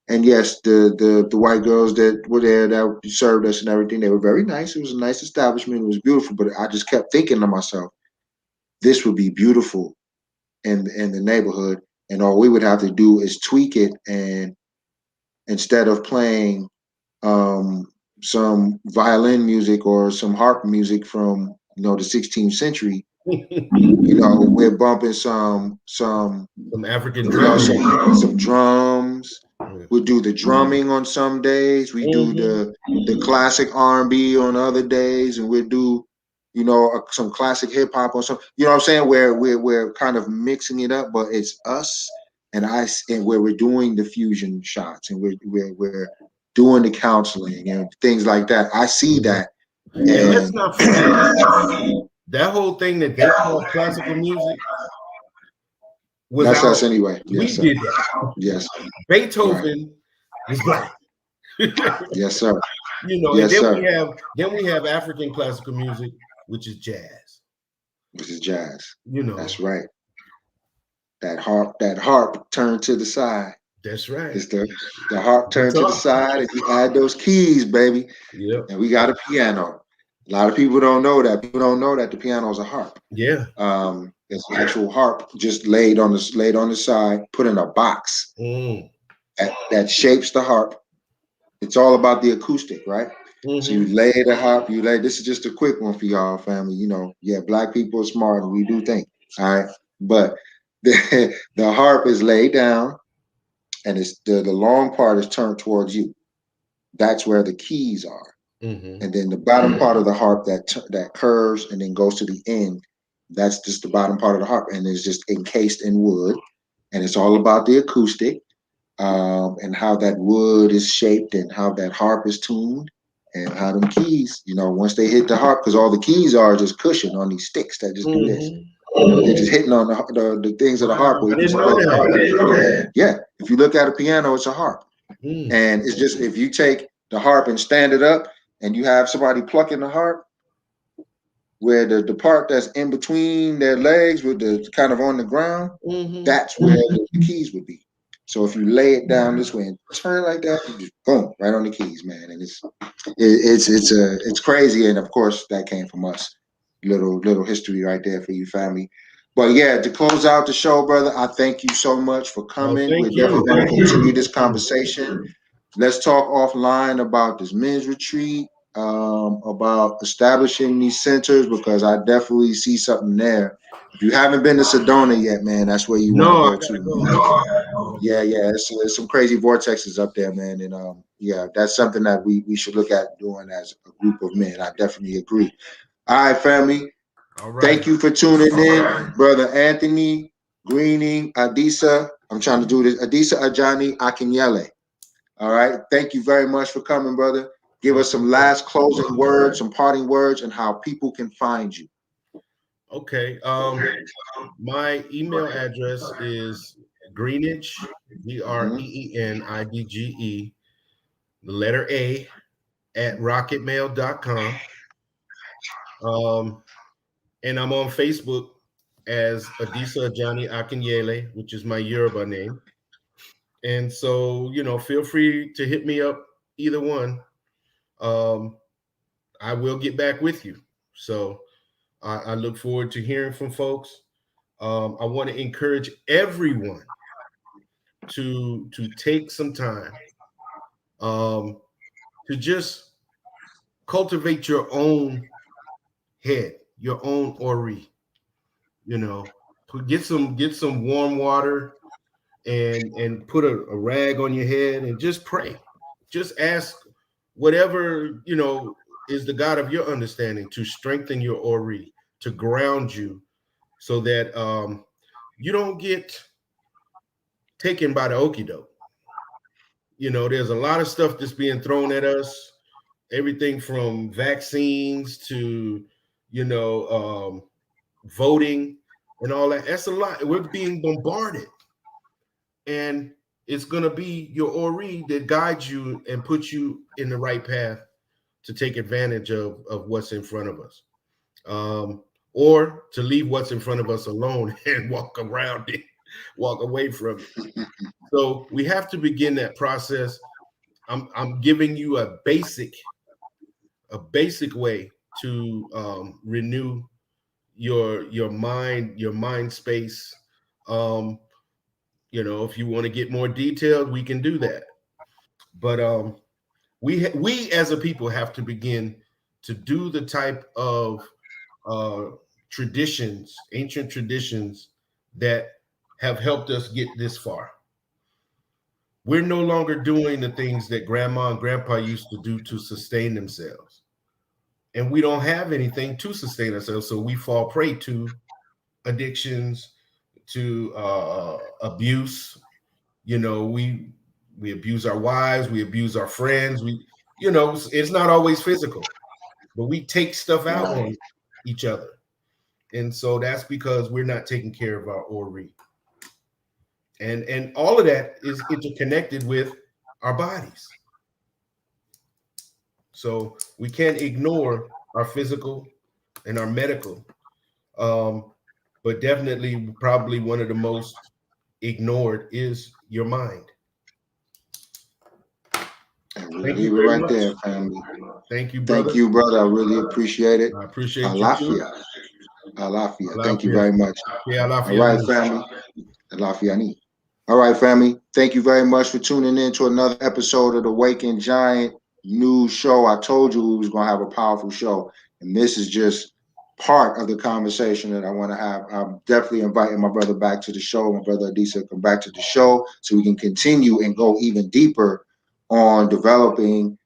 And yes, the white girls that were there that served us and everything, they were very nice. It was a nice establishment. It was beautiful. But I just kept thinking to myself, this would be beautiful in the neighborhood. and all we would have to do is tweak it, and instead of playing um, some violin music or some harp music from the 16th century, we're bumping Some African you know, drum some music. some drums. Yeah. We do the drumming on some days. We do Mm-hmm. the classic R&B on other days, and we do, some classic hip hop on some. You know what I'm saying? Where we're kind of mixing it up, but it's us and where we're doing the fusion shots, and we're doing the counseling and things like that. I see Mm-hmm. that, And let's and not forget that whole thing that they call classical music was that's us our. anyway. We Yes, sir. did that. Yes, right. Beethoven was black. Yes, sir. And Yes, sir. then we have African classical music, which is jazz. This is jazz. You That's know, right. That harp turned to the side. that's right. It's the harp turned to the Guitar. side, and you add those keys, baby, Yep. and we got a piano. A lot of people don't know that. People don't know that the piano is a harp. Yeah. It's an actual harp just laid on the side, put in a box Mm. that shapes the harp. It's all about the acoustic, right? So you Mm-hmm. lay the harp, you lay. This is just a quick one for y'all, family. Yeah, black people are smart, and we do think. All right, but the harp is laid down, and it's the long part is turned towards you. That's where the keys are, Mm-hmm. and then the bottom part of the harp that curves and then goes to the end. That's just the bottom part of the harp, and it's just encased in wood, and it's all about the acoustic, and how that wood is shaped and how that harp is tuned and how them keys, once they hit the harp, because all the keys are just cushion on these sticks that just do this. Mm-hmm. They're just hitting on the things of the harp Wow. where I you can didn't know play the that. harp. Yeah, if you look at a piano, it's a harp. Mm. And it's just, if you take the harp and stand it up and you have somebody plucking the harp, where the part that's in between their legs with the kind of on the ground, Mm-hmm. that's where the keys would be. So if you lay it down this way and turn it like that, you just boom, right on the keys, man. And it's crazy. And of course that came from us. Little history right there for you, family. But yeah, to close out the show, brother, I thank you so much for Oh, coming. We're thank definitely you. going to continue this conversation. Let's talk offline about this men's retreat, about establishing these centers, because I definitely see something there. If you haven't been to Sedona yet, man, that's where you want to No, I go gotta to. go. Yeah, yeah, there's some crazy vortexes up there, man, and yeah, that's something that we should look at doing as a group of men. I definitely agree. All right, family. All right. Thank you for tuning in, brother Anthony Greening, Adisa. I'm trying to do this. Adisa Ajani Akinyele. All right. Thank you very much for coming, brother. Give us some Okay. last closing words, some parting words, and how people can find you. Okay. My email address is Greenidge, Mhm. Greenidge, the letter A, at rocketmail.com. Um, and I'm on Facebook as Adisa Johnny Akinyele, which is my Yoruba name. And so, feel free to hit me up, either one. Um, I will get back with you. So I look forward to hearing from folks. I want to encourage everyone to take some time, um, to just cultivate your own head, your own ori. You know, get some warm water and put a rag on your head and just pray. Just ask whatever is the God of your understanding to strengthen your ori, to ground you, so that you don't get taken by the okie doke. There's a lot of stuff that's being thrown at us, everything from vaccines to, you know, um, voting and all that. That's a lot. We're being bombarded. And it's going to be your Ori that guides you and puts you in the right path to take advantage of what's in front of us. Or to leave what's in front of us alone and walk around it, walk away from it. So we have to begin that process. I'm giving you a basic way to renew your mind space. Um, If you want to get more detailed, we can do that. But we as a people have to begin to do the type of uh, traditions, ancient traditions that have helped us get this far. We're no longer doing the things that grandma and grandpa used to do to sustain themselves. And we don't have anything to sustain ourselves. So we fall prey to addictions, to abuse. We abuse our wives, we abuse our friends. It's not always physical, but we take stuff out Right. on each other. And so that's because we're not taking care of our ori. And all of that is interconnected with our bodies. So we can't ignore our physical and our medical. Um, but definitely, probably one of the most ignored is your mind. And we'll Thank you leave it very right much. there, family. Thank you, Thank brother. you, brother. I really appreciate it. I appreciate you too. Alafia. Alafia. Thank you Alafia. very much. Yeah, All right, Alafia. family. Alafia. All right, family. Thank you very much for tuning in to another episode of the Waking Giant News Show. I told you we was gonna have a powerful show, and this is just part of the conversation that I want to have. I'm definitely inviting my brother back to the show. My brother Adisa come back to the show so we can continue and go even deeper on developing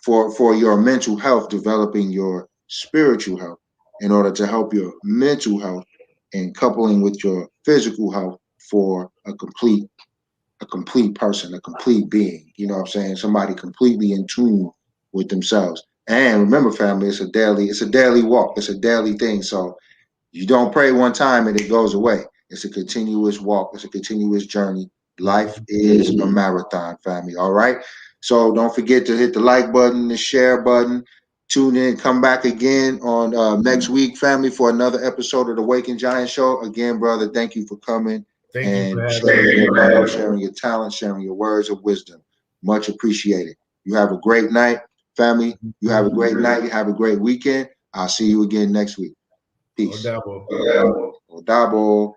for your mental health, developing your spiritual health in order to help your mental health and coupling with your physical health for a complete person, a complete being. You know what I'm saying? Somebody completely in tune with themselves. And remember, family, it's a daily walk. It's a daily thing. So you don't pray one time and it goes away. It's a continuous walk. It's a continuous journey. Life is a marathon, family. All right. So don't forget to hit the like button, the share button. Tune in. Come back again on next week, family, for another episode of the Waking Giant Show. Again, brother, thank you for coming Thank you for and having sharing me. your love, sharing your talent, sharing your words of wisdom. Much appreciated. You have a great night, family. You have a great night. You have a great weekend. I'll see you again next week. Peace. Odabo. Odabo.